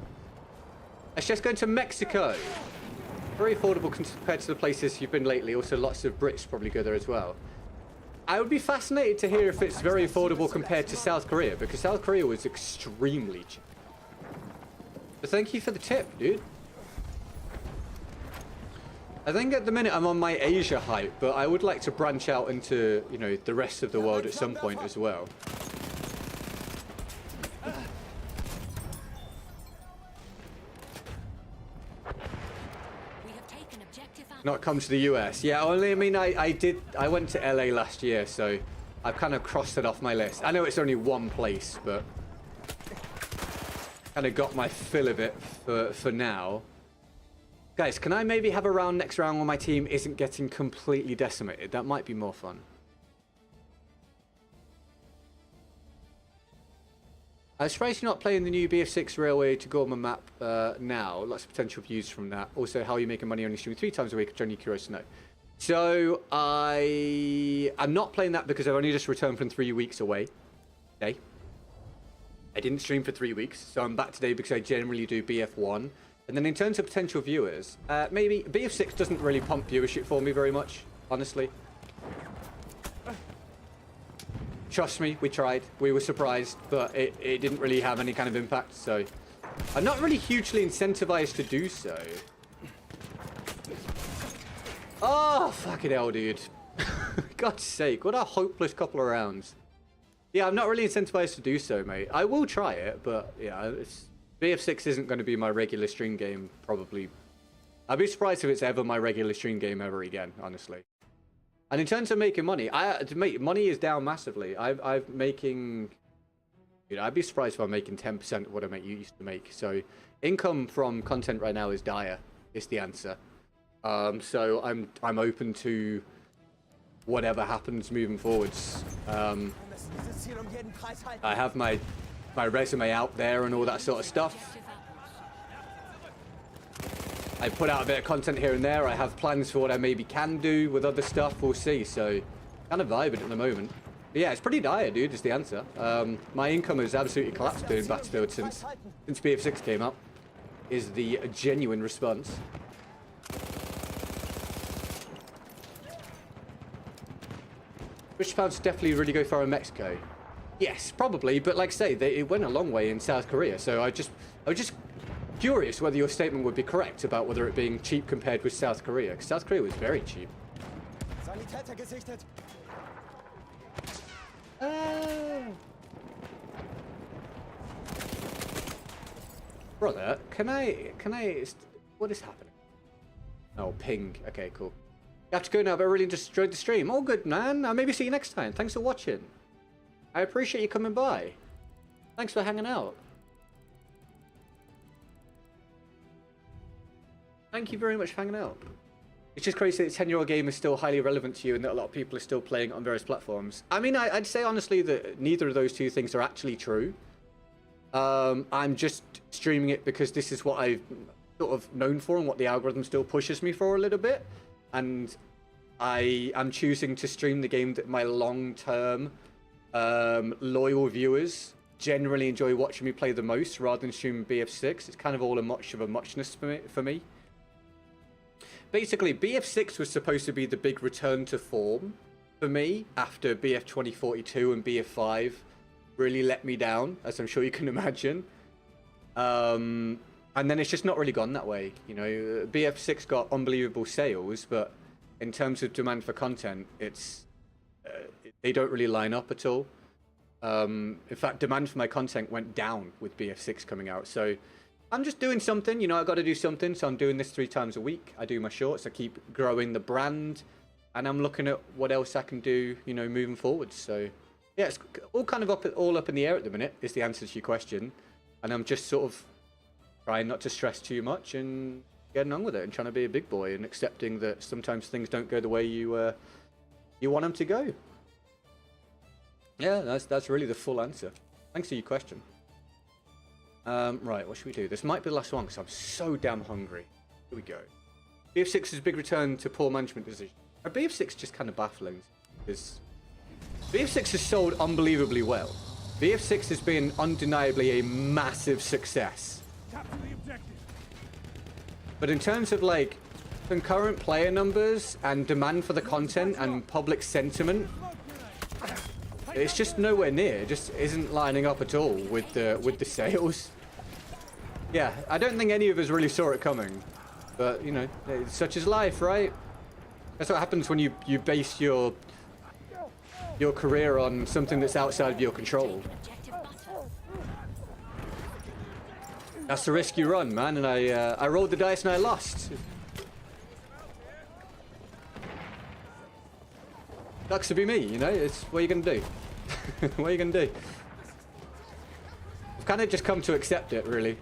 Let's just go to Mexico. Very affordable compared to the places you've been lately. Also, lots of Brits probably go there as well. I would be fascinated to hear if it's very affordable compared to South Korea, because South Korea was extremely cheap. But thank you for the tip, dude. I think at the minute I'm on my Asia hype, but I would like to branch out into, you know, the rest of the world at some point as well. Not come to the US. Yeah, only, I mean, I went to LA last year, so I've kind of crossed it off my list. I know it's only 1 place, but kind of got my fill of it for now. Guys, can I maybe have a round next round when my team isn't getting completely decimated? That might be more fun. I'm surprised you're not playing the new BF6 Railway to Gorman map now. Lots of potential views from that. Also, how are you making money only streaming 3 times a week? I'm genuinely curious to know. So, I'm not playing that because I've only just returned from 3 weeks away. Okay. I didn't stream for 3 weeks, so I'm back today because I generally do BF1. And then in terms of potential viewers, maybe BF6 doesn't really pump viewership for me very much, honestly. Trust me, we tried. We were surprised, but it didn't really have any kind of impact, so I'm not really hugely incentivized to do so. Oh, fucking hell, dude. God's sake, what a hopeless couple of rounds. Yeah, I'm not really incentivized to do so, mate. I will try it, but yeah, BF6 isn't going to be my regular stream game, probably. I'd be surprised if it's ever my regular stream game ever again, honestly. And in terms of making money, money is down massively. I'm making Dude, I'd be surprised if I'm making 10% of what I used to make. So income from content right now is dire, is the answer. So I'm open to whatever happens moving forwards. I have my resume out there and all that sort of stuff. I put out a bit of content here and there. I have plans for what I maybe can do with other stuff. We'll see. So kind of vibing at the moment. But yeah, it's pretty dire, dude, is the answer. My income has absolutely collapsed doing Battlefield since BF6 came out, is the genuine response. Which pounds definitely really go far in Mexico? Yes, probably, but like I say, it went a long way in South Korea, so I was just curious whether your statement would be correct about whether it being cheap compared with South Korea, because South Korea was very cheap. Brother, can I, what is happening? Oh, ping. Okay, cool. You have to go now, but I really just enjoyed the stream. All good, man. I'll maybe see you next time. Thanks for watching. I appreciate you coming by. Thanks for hanging out. Thank you very much for hanging out. It's just crazy that a 10-year-old game is still highly relevant to you and that a lot of people are still playing it on various platforms. I mean, I'd say honestly that neither of those two things are actually true. I'm just streaming it because this is what I've sort of known for and what the algorithm still pushes me for a little bit. And I am choosing to stream the game that my long-term loyal viewers generally enjoy watching me play the most rather than streaming BF6. It's kind of all a much of a muchness for me. Basically, BF6 was supposed to be the big return to form for me after BF 2042 and BF5 really let me down, as I'm sure you can imagine. And then it's just not really gone that way. You know, BF6 got unbelievable sales, but in terms of demand for content, it's they don't really line up at all. In fact, demand for my content went down with BF6 coming out. So I'm just doing something, you know, I got to do something. So I'm doing this 3 times a week. I do my shorts. I keep growing the brand, and I'm looking at what else I can do, you know, moving forward. So yeah, it's all kind of all up in the air at the minute is the answer to your question. And I'm just sort of trying not to stress too much and getting on with it and trying to be a big boy and accepting that sometimes things don't go the way you want them to go. Yeah, that's really the full answer. Thanks for your question. Right, what should we do? This might be the last one because I'm so damn hungry. Here we go. BF6's big return to poor management decision. BF6 just kind of baffling because BF6 has sold unbelievably well. BF6 has been undeniably a massive success. But in terms of like concurrent player numbers and demand for the content and public sentiment, it's just nowhere near. It just isn't lining up at all with the sales. Yeah, I don't think any of us really saw it coming. But, you know, such is life, right? That's what happens when you base your career on something that's outside of your control. That's the risk you run, man, and I rolled the dice and I lost. Sucks to be me, you know? It's what are you gonna do? What are you gonna do? I've kind of just come to accept it, really.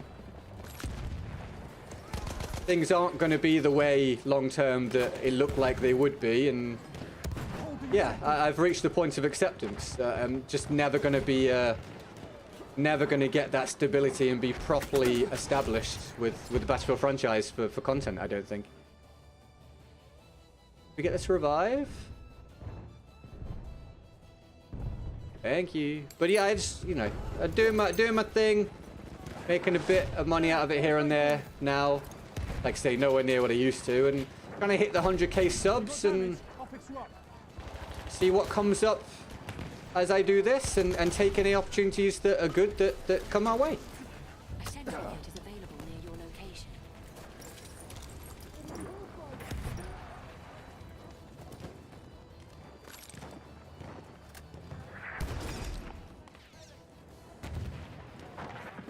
Things aren't going to be the way long-term that it looked like they would be, and yeah, I've reached the point of acceptance. I'm just never going to be, never going to get that stability and be properly established with the Battlefield franchise for content, I don't think. We get this revive? Thank you. But yeah, I just, you know, doing my thing, making a bit of money out of it here and there now. Like I say, nowhere near what I used to, and trying to hit the 100k subs and see what comes up as I do this, and take any opportunities that are good that come my way. A sentry unit is available near your location.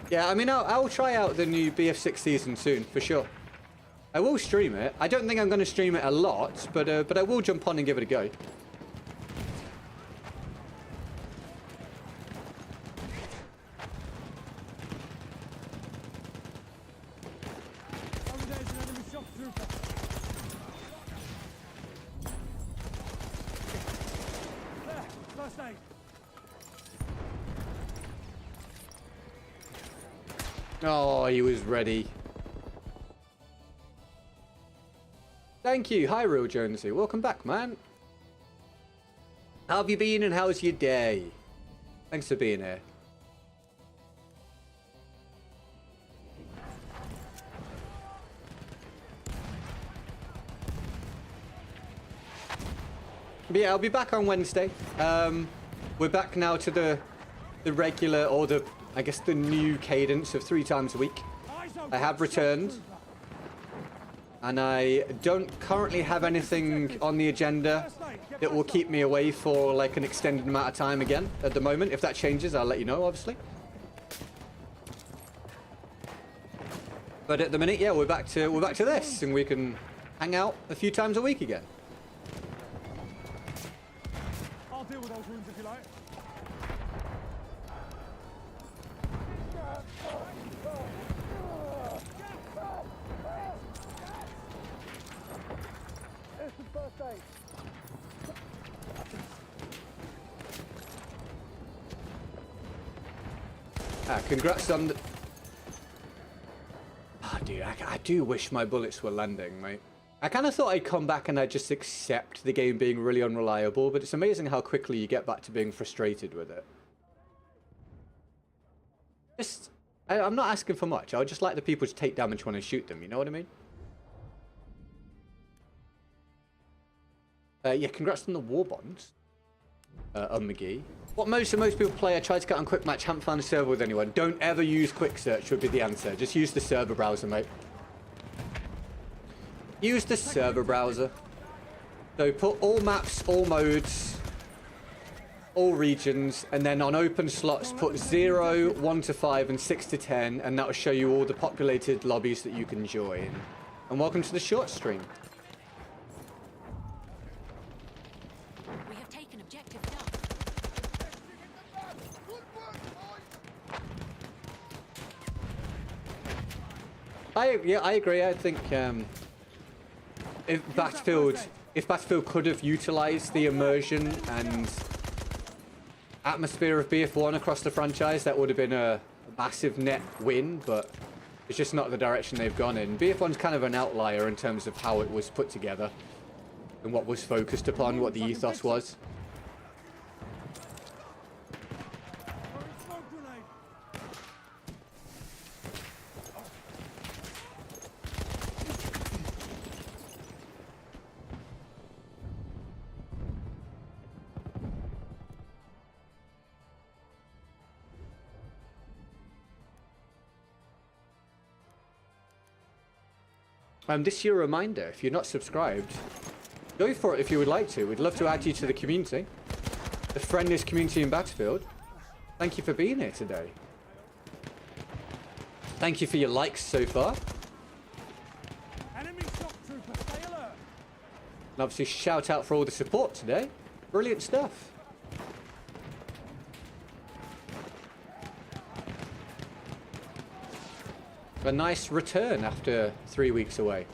Yeah, I mean, I'll try out the new BF6 season soon, for sure. I will stream it. I don't think I'm going to stream it a lot, but I will jump on and give it a go. Oh, he was ready. Thank you. Hi, Real Jonesy. Welcome back, man. How have you been and how's your day? Thanks for being here. But yeah, I'll be back on Wednesday. We're back now to the regular, or the, I guess, the new cadence of 3 times a week. I have returned. And I don't currently have anything on the agenda that will keep me away for like an extended amount of time again at the moment. If that changes, I'll let you know, obviously. But at the minute, yeah, we're back to this, and we can hang out a few times a week again. I'll deal with those wounds if you like. It's the first aid. Congrats on the... Oh, dude, I do wish my bullets were landing, mate. I kind of thought I'd come back and I'd just accept the game being really unreliable, but it's amazing how quickly you get back to being frustrated with it. I'm not asking for much. I would just like the people to take damage when I shoot them, you know what I mean? Yeah, congrats on the war bonds, McGee. What most people play, I tried to get on quick match, haven't found a server with anyone. Don't ever use quick search would be the answer. Just use the server browser, mate. Use the server browser. So put all maps, all modes, all regions, and then on open slots put 0, 1 to 5, and 6 to 10, and that will show you all the populated lobbies that you can join. And welcome to the short stream. We have taken objective Duff. I agree. I think if Battlefield could have utilized the immersion and atmosphere of BF1 across the franchise, that would have been a massive net win, but it's just not the direction they've gone in. BF1's kind of an outlier in terms of how it was put together and what was focused upon, what the ethos was. This year, a reminder, if you're not subscribed, go for it if you would like to. We'd love to add you to the community, the friendliest community in Battlefield. Thank you for being here today. Thank you for your likes so far. Enemy shock trooper, stay alert. And obviously shout out for all the support today. Brilliant stuff. A nice return after 3 weeks away.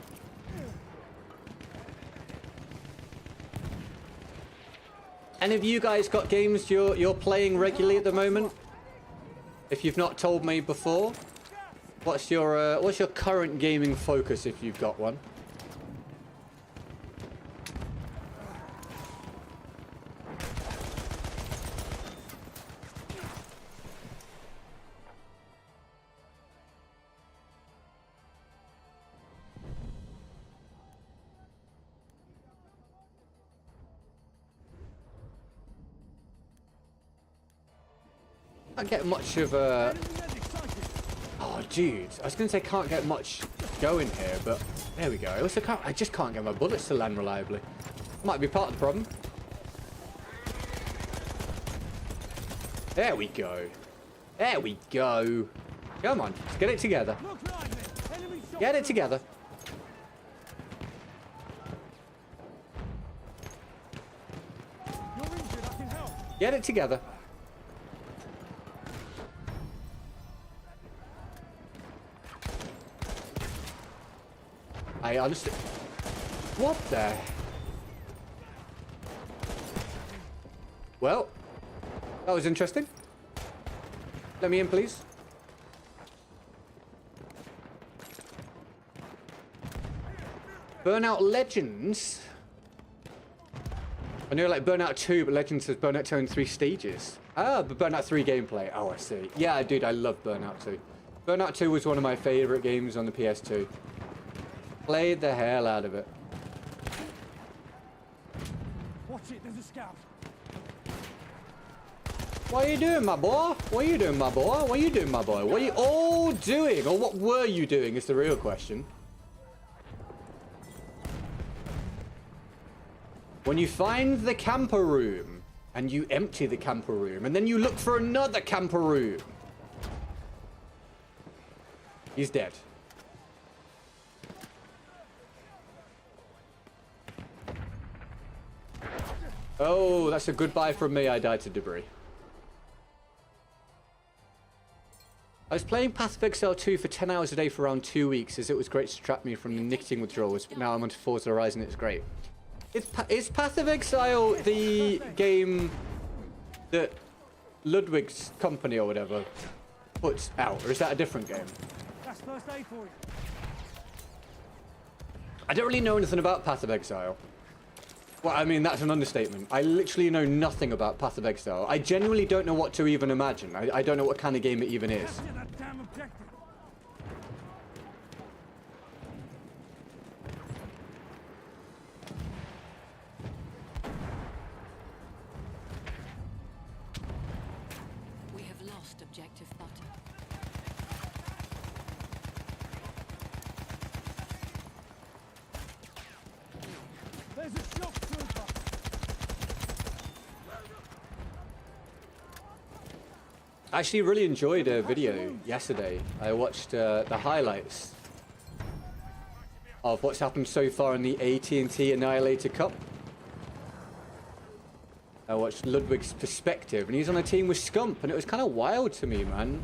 Any of you guys got games you're playing regularly at the moment? If you've not told me before, what's your current gaming focus if you've got one? Can't get much of a... Oh, dude. I was going to say can't get much going here, but there we go. I also can't... I just can't get my bullets to land reliably. Might be part of the problem. There we go. There we go. Come on. Let's get it together. Get it together. Get it together. I honestly... What the... Well, that was interesting. Let me in, please. Burnout Legends? I know like Burnout 2, but Legends says Burnout 2 in 3 stages. Ah, but Burnout 3 gameplay. Oh, I see. Yeah, dude, I love Burnout 2. Burnout 2 was one of my favorite games on the PS2. Played the hell out of it. Watch it, there's a scout. What are you doing, my boy? What are you doing, my boy? What are you doing, my boy? What are you all doing? Or what were you doing is the real question. When you find the camper room, and you empty the camper room, and then you look for another camper room. He's dead. Oh, that's a goodbye from me. I died to debris. I was playing Path of Exile 2 for 10 hours a day for around 2 weeks, as it was great to distract me from the nicotine withdrawals, but now I'm onto Forza Horizon, it's great. Is Path of Exile the game that Ludwig's company or whatever puts out, or is that a different game? That's first aid for you. I don't really know anything about Path of Exile. Well, I mean, that's an understatement. I literally know nothing about Path of Exile. I genuinely don't know what to even imagine. I don't know what kind of game it even is. Capture that damn objective. We have lost objective butter. There's a shock trooper. I actually really enjoyed a video yesterday. I watched the highlights of what's happened so far in the AT&T Annihilator Cup. I watched Ludwig's perspective, and he's on a team with Scump, and it was kind of wild to me, man.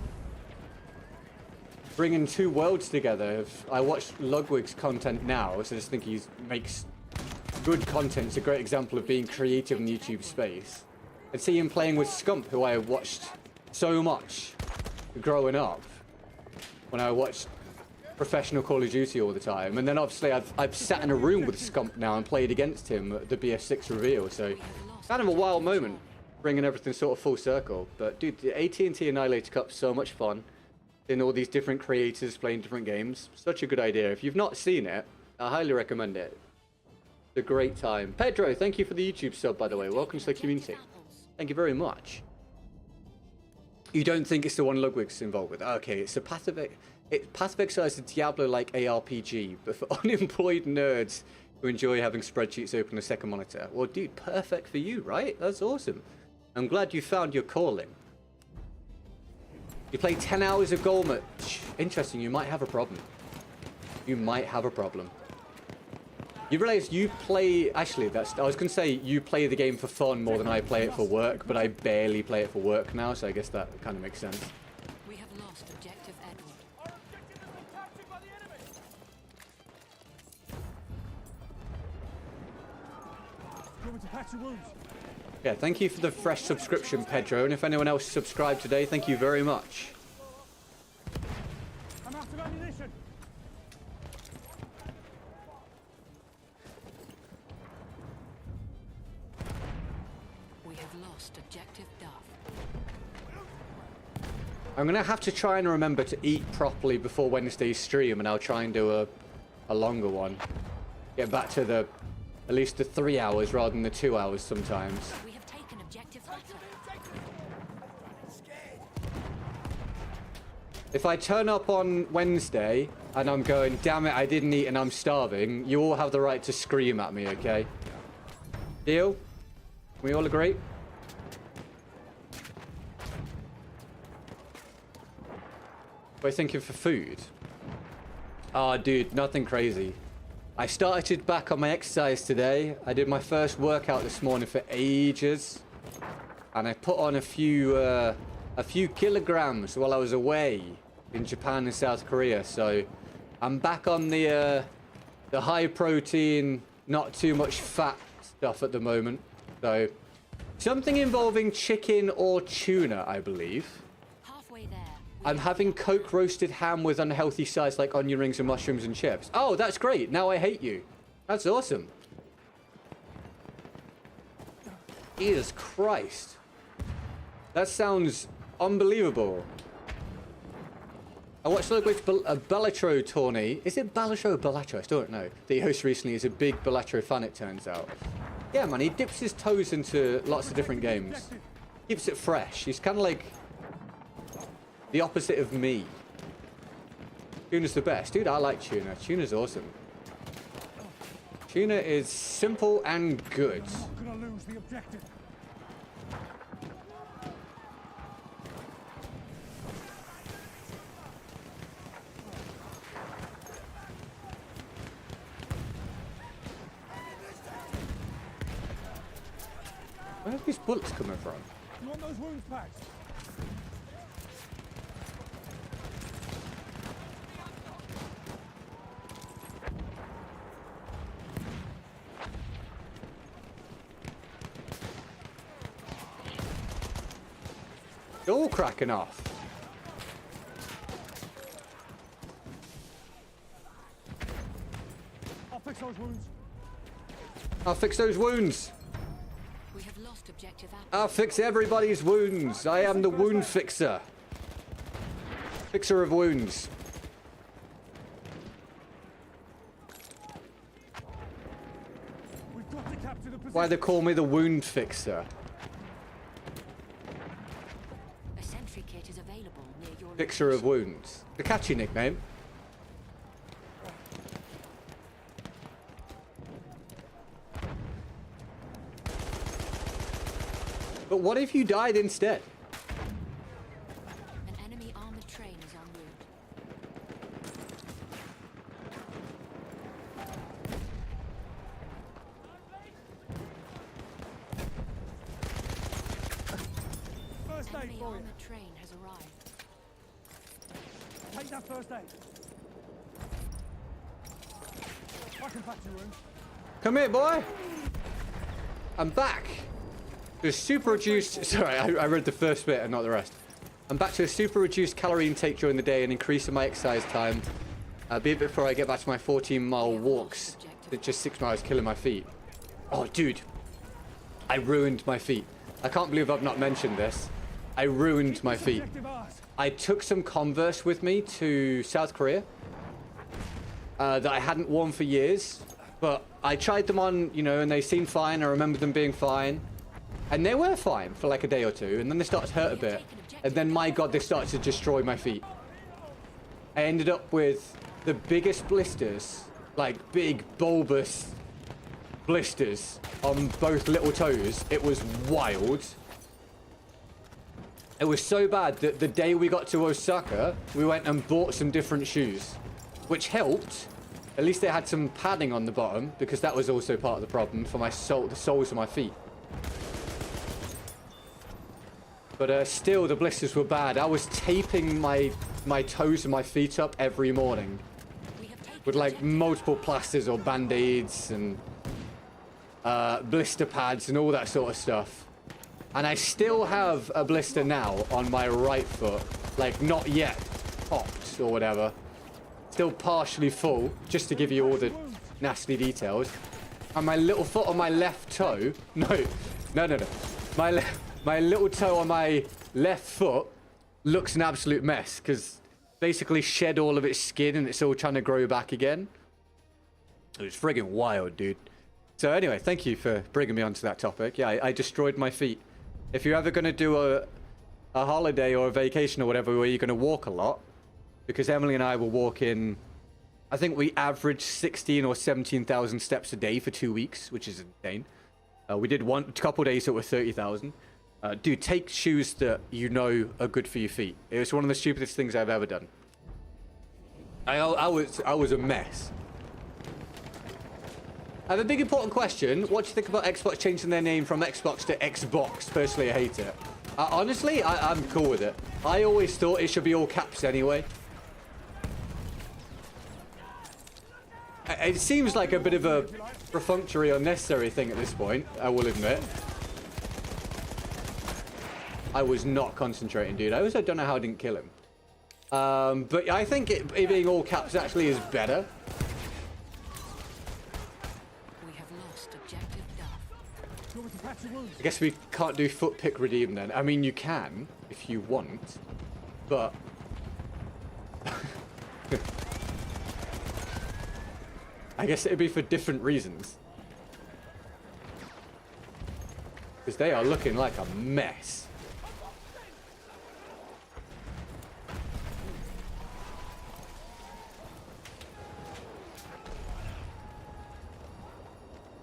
Bringing two worlds together. I watched Ludwig's content now, so I just think he makes good content. It's a great example of being creative in the YouTube space. And see him playing with Scump, who I watched so much growing up when I watched professional Call of Duty all the time. And then obviously I've sat in a room with Scump now and played against him at the BF6 reveal, so kind of a wild moment, bringing everything sort of full circle. But dude, the AT&T Annihilator Cup's so much fun. In all these different creators playing different games. Such a good idea. If you've not seen it, I highly recommend it. It's a great time. Pedro, thank you for the YouTube sub, by the way. Welcome to the community. Thank you very much. You don't think it's the one Ludwig's involved with? Okay, it's a Path of Exile is a Diablo-like ARPG, but for unemployed nerds who enjoy having spreadsheets open on a second monitor. Well, dude, perfect for you, right? That's awesome. I'm glad you found your calling. You play 10 hours of goal match. Interesting, you might have a problem. You might have a problem. You realize you play... Actually, I was going to say you play the game for fun more than I play it for work, but I barely play it for work now, so I guess that kind of makes sense. We have lost objective Edward. Our objective has been captured by the enemy. You want me to patch your wounds? Yeah, thank you for the fresh subscription, Pedro, and if anyone else subscribed today, thank you very much. I'm out of ammunition. We have lost objective Duff. I'm going to have to try and remember to eat properly before Wednesday's stream, and I'll try and do a longer one. Get back to at least the 3 hours rather than the 2 hours sometimes. We have taken objective butter. If I turn up on Wednesday and I'm going, damn it, I didn't eat and I'm starving, you all have the right to scream at me, okay? Deal? We all agree? We're thinking for food. Ah, dude, nothing crazy. I started back on my exercise today. I did my first workout this morning for ages. And I put on a few kilograms while I was away in Japan and South Korea. So I'm back on the high protein, not too much fat stuff at the moment. So something involving chicken or tuna, I believe. Halfway there. I'm having Coke roasted ham with unhealthy sides like onion rings and mushrooms and chips. Oh, that's great. Now I hate you. That's awesome. Jesus Christ. That sounds unbelievable. I watched a Bellatro tourney. Is it Bellatro or Bellatro? I still don't know. That he hosted recently. He's a big Bellatro fan, it turns out. Yeah, man, he dips his toes into lots of different games. Keeps it fresh. He's kind of like the opposite of me. Tuna's the best. Dude, I like Tuna. Tuna's awesome. Tuna is simple and good. Not gonna lose the objective. Where are these bullets coming from? You want those wounds packed? They're all cracking off. I'll fix those wounds. I'll fix those wounds. We have lost objective Apple. I'll fix everybody's wounds. I am the wound fixer. Fixer of wounds. We've got to capture the position. Why they call me the wound fixer? A sentry kit is available near your Fixer of wounds. The catchy nickname. But what if you died instead? An enemy armored train is en route. First aid Enemy for you. armored train has arrived. Take that first aid. I can patch your wound. Come here, boy. I'm back. The super reduced... Sorry, I read the first bit and not the rest. I'm back to a super reduced calorie intake during the day and increasing my exercise time. Be a bit before I get back to my 14-mile walks. Just 6 miles killing my feet. Oh, dude. I ruined my feet. I can't believe I've not mentioned this. I ruined my feet. Objective ours. I took some Converse with me to South Korea that I hadn't worn for years, but I tried them on, you know, and they seemed fine. I remember them being fine, and they were fine for like a day or two, and then they started to hurt a bit, and then, my God, they started to destroy my feet. I ended up with the biggest blisters, like big, bulbous blisters on both little toes. It was wild. It was so bad that the day we got to Osaka, we went and bought some different shoes, which helped. At least they had some padding on the bottom, because that was also part of the problem for my the soles of my feet. But still, the blisters were bad. I was taping my toes and my feet up every morning with like multiple plasters or band-aids and blister pads and all that sort of stuff. And I still have a blister now on my right foot, like not yet popped or whatever. Still partially full, just to give you all the nasty details. And my little foot on my left toe, no. My little toe on my left foot looks an absolute mess, because basically shed all of its skin and it's all trying to grow back again. It was friggin' wild, dude. So anyway, thank you for bringing me onto that topic. Yeah, I destroyed my feet. If you're ever going to do a holiday or a vacation or whatever where you're going to walk a lot, because Emily and I were walking, I think we averaged 16 or 17,000 steps a day for 2 weeks, which is insane. We did a couple days that were 30,000. Dude, take shoes that you know are good for your feet. It was one of the stupidest things I've ever done. I was a mess. I have a big important question. What do you think about Xbox changing their name from Xbox to Xbox? Personally, I hate it. Honestly, I'm cool with it. I always thought it should be all caps anyway. It seems like a bit of a perfunctory, unnecessary thing at this point, I will admit. I was not concentrating, dude. I also don't know how I didn't kill him. But I think it being all caps actually is better. I guess we can't do foot pick redeem then. I mean, you can if you want, but I guess it'd be for different reasons. Because they are looking like a mess.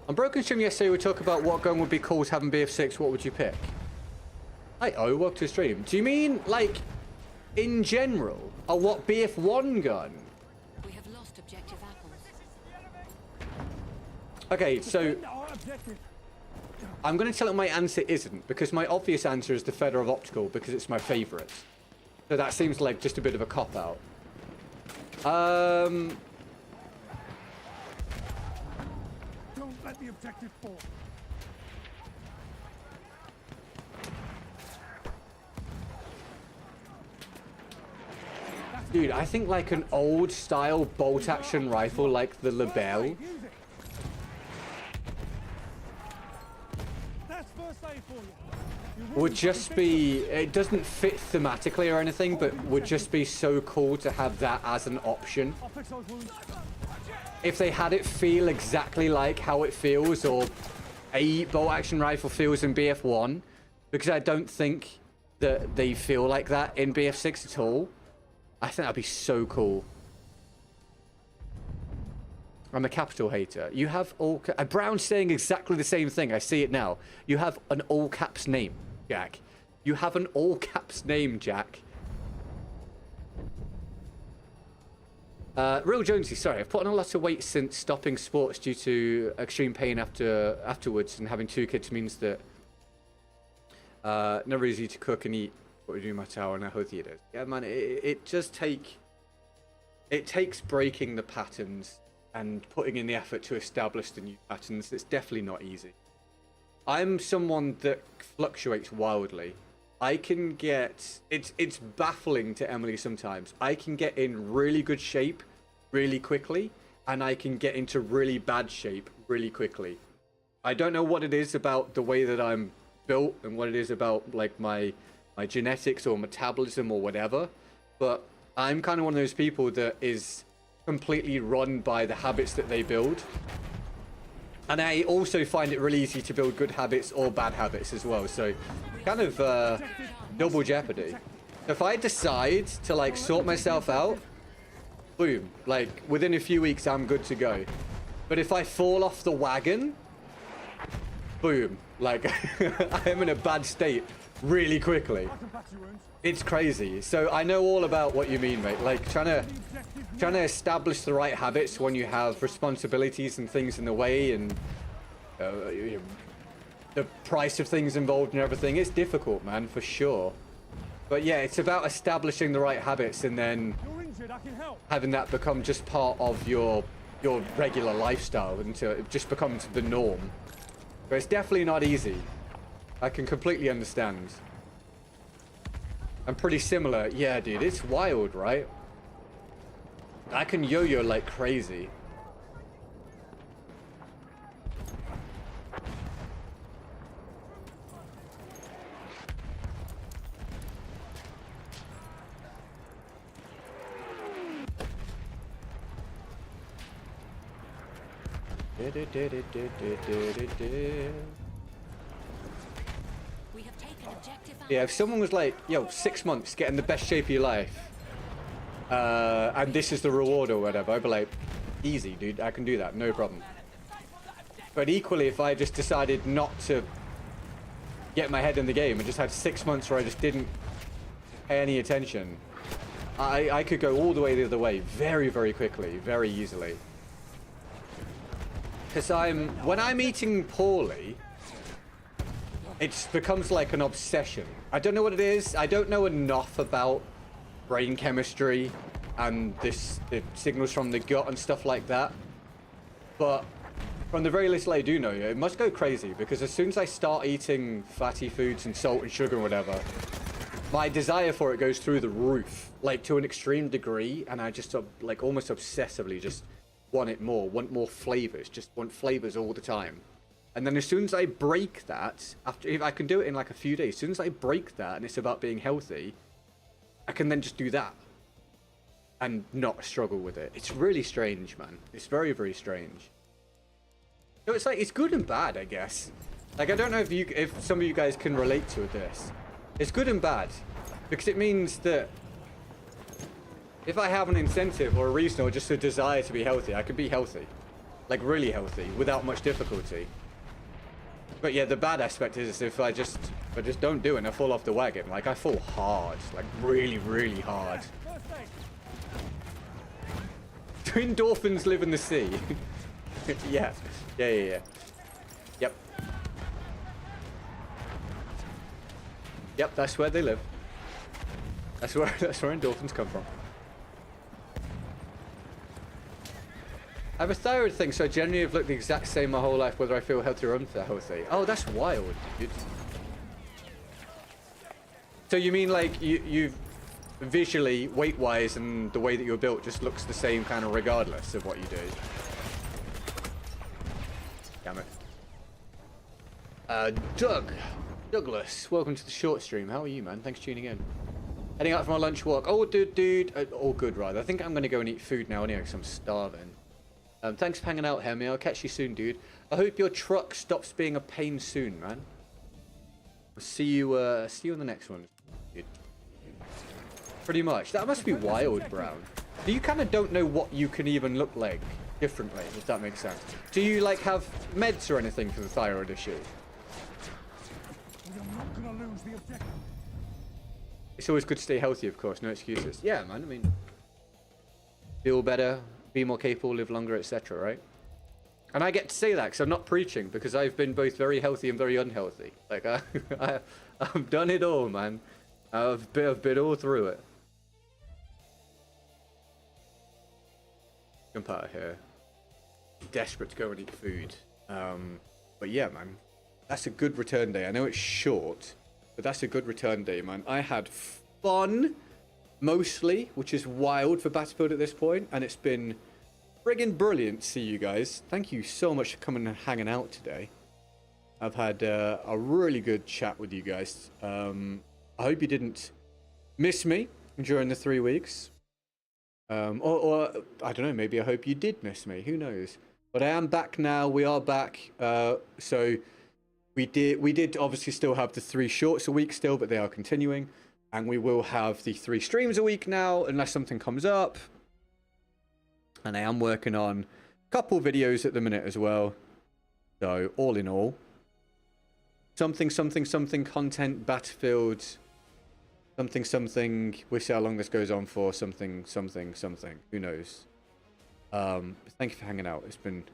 On Broken Stream yesterday, we talked about what gun would be cool to have in BF6. What would you pick? Hi, oh, welcome to the stream. Do you mean, like, in general? Or what BF1 gun? We have lost objective apples. Okay, so I'm going to tell you my answer isn't, because my obvious answer is the Feather of Optical, because it's my favorite. So that seems like just a bit of a cop-out. Don't let the objective fall. Dude, I think like an old style bolt action rifle like the Lebel Use it. That's first aid for you. would just be, it doesn't fit thematically or anything, but would just be so cool to have that as an option. I'll fix those wounds. If they had it feel exactly like how it feels, or a bolt action rifle feels in BF1, because I don't think that they feel like that in BF6 at all. I think that'd be so cool. I'm a capital hater. You have all... Brown's saying exactly the same thing. I see it now. You have an all caps name, Jack. You have an all caps name, Jack. Real Jonesy, sorry. I've put on a lot of weight since stopping sports due to extreme pain afterwards, and having 2 kids means that never easy to cook and eat. What we do in my tower and how healthy it is. Yeah, man, it takes breaking the patterns and putting in the effort to establish the new patterns. It's definitely not easy. I'm someone that fluctuates wildly. I can get... It's baffling to Emily sometimes. I can get in really good shape really quickly, and I can get into really bad shape really quickly. I don't know what it is about the way that I'm built and what it is about like my genetics or metabolism or whatever, but I'm kind of one of those people that is completely run by the habits that they build. And I also find it really easy to build good habits or bad habits as well, so kind of double jeopardy. If I decide to like sort myself out, boom, like within a few weeks I'm good to go. But if I fall off the wagon, boom, like I am in a bad state really quickly. It's crazy. So I know all about what you mean, mate. Like trying to establish the right habits when you have responsibilities and things in the way, and the price of things involved and everything. It's difficult, man, for sure. But yeah, it's about establishing the right habits and then having that become just part of your regular lifestyle until it just becomes the norm. But it's definitely not easy. I can completely understand. I'm pretty similar. Yeah, dude, it's wild, right? I can yo-yo like crazy. Yeah, if someone was like, yo, 6 months, get in the best shape of your life, and this is the reward or whatever, I'd be like, easy, dude, I can do that, no problem. But equally, if I just decided not to get my head in the game and just had 6 months where I just didn't pay any attention, I could go all the way the other way very, very quickly, very easily. Because when I'm eating poorly, it becomes like an obsession. I don't know what it is. I don't know enough about brain chemistry and the signals from the gut and stuff like that. But from the very little I do know, it must go crazy, because as soon as I start eating fatty foods and salt and sugar and whatever, my desire for it goes through the roof, like to an extreme degree, and I just like almost obsessively just want it more, want more flavors, just want flavors all the time. And then as soon as I break that, after if I can do it in like a few days, as soon as I break that and it's about being healthy, I can then just do that and not struggle with it. It's really strange, man. It's very, very strange. So it's like, it's good and bad, I guess. Like, I don't know if some of you guys can relate to this. It's good and bad because it means that if I have an incentive or a reason or just a desire to be healthy, I can be healthy. Like, really healthy without much difficulty. But yeah, the bad aspect is if I just don't do it and I fall off the wagon, like I fall hard, like really, really hard. Twin dolphins live in the sea. Yeah. Yep. Yep, that's where they live. That's where endorphins come from. I have a thyroid thing, so I generally have looked the exact same my whole life, whether I feel healthy or unhealthy. Oh, that's wild, dude. So you mean like you've visually, weight-wise, and the way that you're built just looks the same kind of regardless of what you do? Damn it. Douglas, welcome to the short stream. How are you, man? Thanks for tuning in. Heading out for my lunch walk. Oh, dude. All good, rather. I think I'm going to go and eat food now anyway, because I'm starving. Thanks for hanging out, Hemi. I'll catch you soon, dude. I hope your truck stops being a pain soon, man. I'll see you in the next one, dude. Pretty much. That must be wild, Brown. You kind of don't know what you can even look like differently, if that makes sense. Do you, like, have meds or anything for the thyroid issue? It's always good to stay healthy, of course. No excuses. Yeah, man. I mean, feel better, be more capable, live longer, etc., right? And I get to say that because I'm not preaching, because I've been both very healthy and very unhealthy. Like, I've done it all, man. I've been all through it. Jump out of here. Desperate to go and eat food. But yeah, man. That's a good return day. I know it's short, but that's a good return day, man. I had fun, mostly, which is wild for Battlefield at this point, and it's been friggin' brilliant to see you guys. Thank you so much for coming and hanging out today. I've had a really good chat with you guys. I hope you didn't miss me during the 3 weeks. Or I don't know, maybe I hope you did miss me. Who knows? But I am back now. We are back. So we did obviously still have the 3 shorts a week still, but they are continuing. And we will have the 3 streams a week now, unless something comes up. And I am working on a couple videos at the minute as well. So all in all, something content, Battlefield, something. We'll see how long this goes on for. Something. Who knows? Thank you for hanging out. It's been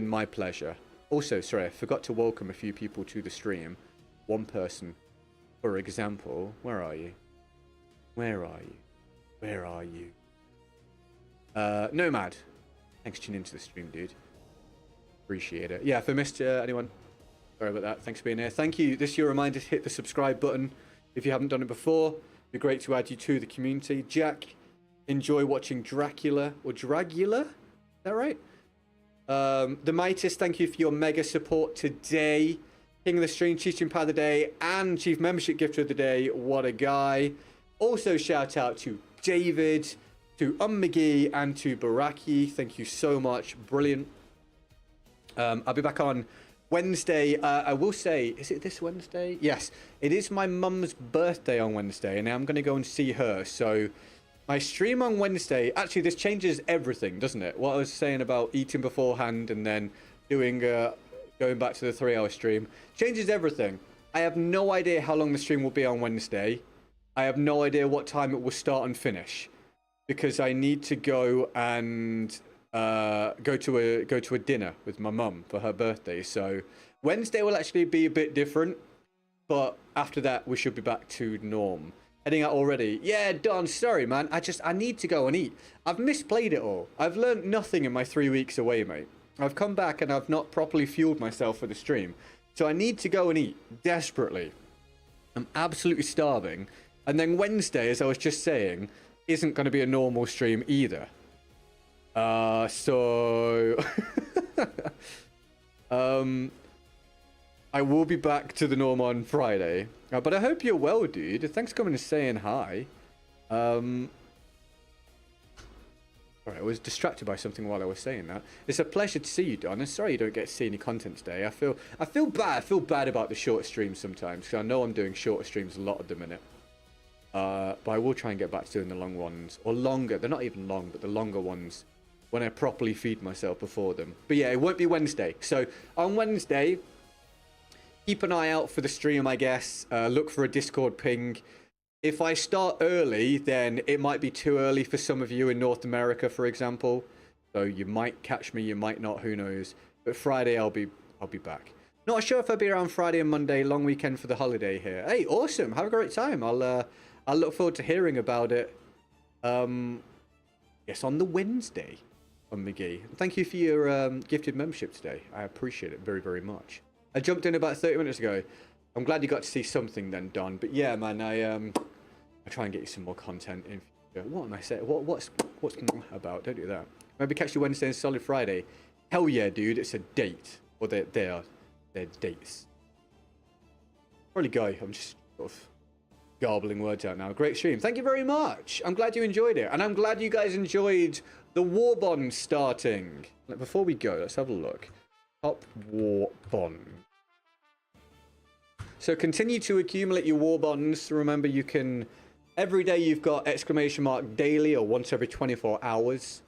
my pleasure. Also, sorry, I forgot to welcome a few people to the stream. One person, for example. Where are you? Nomad. Thanks for tuning into the stream, dude. Appreciate it. Yeah, if I missed anyone, sorry about that. Thanks for being here. Thank you. This is your reminder to hit the subscribe button if you haven't done it before. It'd be great to add you to the community. Jack, enjoy watching Dracula or Dragula. Is that right? The Mightiest, thank you for your mega support today. King of the Stream, Chief Stream Pad of the Day, and Chief Membership Gifter of the Day. What a guy. Also, shout out to David, to McGee, and to Baraki. Thank you so much. Brilliant. I'll be back on Wednesday. I will say, is it this Wednesday? Yes, it is my mum's birthday on Wednesday, and I'm going to go and see her. So my stream on Wednesday, actually, this changes everything, doesn't it? What I was saying about eating beforehand and then doing, going back to the 3-hour stream, changes everything. I have no idea how long the stream will be on Wednesday. I have no idea what time it will start and finish, because I need to go and go to a dinner with my mum for her birthday. So Wednesday will actually be a bit different, but after that we should be back to norm. Heading out already. Yeah, Don, sorry, man. I need to go and eat. I've misplayed it all. I've learned nothing in my 3 weeks away, mate. I've come back and I've not properly fueled myself for the stream. So I need to go and eat desperately. I'm absolutely starving. And then Wednesday, as I was just saying, isn't going to be a normal stream either. So I will be back to the norm on Friday. But I hope you're well, dude. Thanks for coming and saying hi. Sorry, I was distracted by something while I was saying that. It's a pleasure to see you, Don. I'm sorry you don't get to see any content today. I feel bad. I feel bad about the shorter streams sometimes, because I know I'm doing shorter streams a lot at the minute. But I will try and get back to doing the long ones, or longer. They're not even long, but the longer ones when I properly feed myself before them. But yeah, it won't be Wednesday. So on Wednesday, keep an eye out for the stream, I guess. Look for a Discord ping. If I start early, then it might be too early for some of you in North America, for example. So you might catch me, you might not, who knows. But Friday, I'll be back. Not sure if I'll be around Friday and Monday. Long weekend for the holiday here. Hey, awesome! Have a great time. I'll look forward to hearing about it. Yes, on the Wednesday, on McGee. Thank you for your gifted membership today. I appreciate it very, very much. I jumped in about 30 minutes ago. I'm glad you got to see something then, Don. But yeah, man, I try and get you some more content in future. What am I saying? What's about? Don't do that. Maybe catch you Wednesday and Solid Friday. Hell yeah, dude! It's a date. Or they're dates. Probably go. I'm just sort of garbling words out now. Great stream. Thank you very much. I'm glad you enjoyed it, and I'm glad you guys enjoyed the war bond starting. Before we go, let's have a look. Top war bond. So continue to accumulate your war bonds. Remember, you can every day you've got exclamation mark daily or once every 24 hours.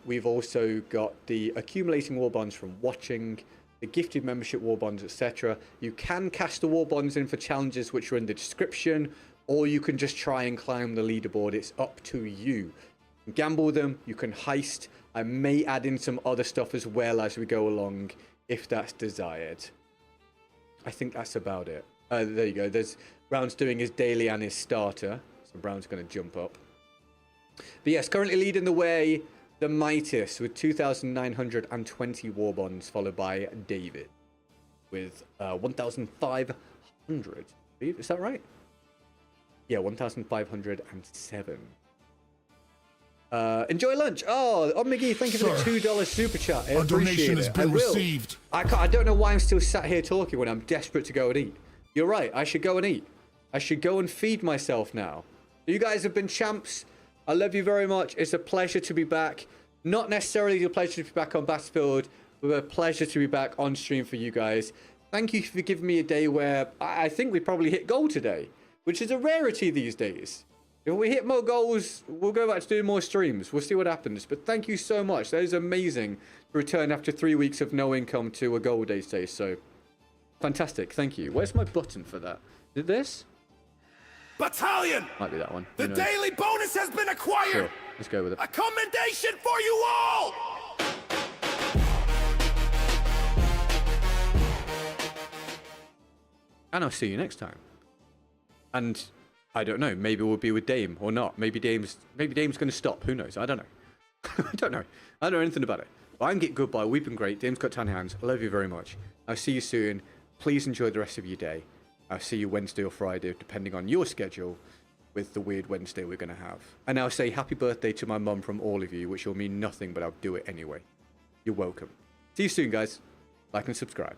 We've also got the accumulating war bonds from watching, the gifted membership war bonds, etc. You can cash the war bonds in for challenges which are in the description, or you can just try and climb the leaderboard. It's up to you. You can gamble them, you can heist. I may add in some other stuff as well as we go along if that's desired. I think that's about it. There you go. There's Brown's doing his daily and his starter. So Brown's going to jump up. But yes, currently leading the way, the Mightiest with 2,920 war bonds, followed by David with 1,500. Is that right? Yeah, 1,507. Enjoy lunch. Oh, McGee, thank you for the $2 super chat. I A appreciate donation has it. been I will. received. I don't know why I'm still sat here talking when I'm desperate to go and eat. You're right. I should go and eat. I should go and feed myself now. You guys have been champs. I love you very much. It's a pleasure to be back. Not necessarily a pleasure to be back on Battlefield, but a pleasure to be back on stream for you guys. Thank you for giving me a day where I think we probably hit goal today, which is a rarity these days. If we hit more goals, we'll go back to doing more streams. We'll see what happens. But thank you so much. That is amazing to return after 3 weeks of no income to a goal day today. So fantastic. Thank you. Where's my button for that? Is it this? Battalion! Might be that one. The daily bonus has been acquired! Sure. Let's go with it. A commendation for you all! And I'll see you next time. And I don't know. Maybe we'll be with Dame or not. Maybe Dame's going to stop. Who knows? I don't know. I don't know. I don't know anything about it. But I'm getting goodbye. We've been great. Dame's got tiny hands. I love you very much. I'll see you soon. Please enjoy the rest of your day. I'll see you Wednesday or Friday, depending on your schedule, with the weird Wednesday we're going to have. And I'll say happy birthday to my mum from all of you, which will mean nothing, but I'll do it anyway. You're welcome. See you soon, guys. Like and subscribe.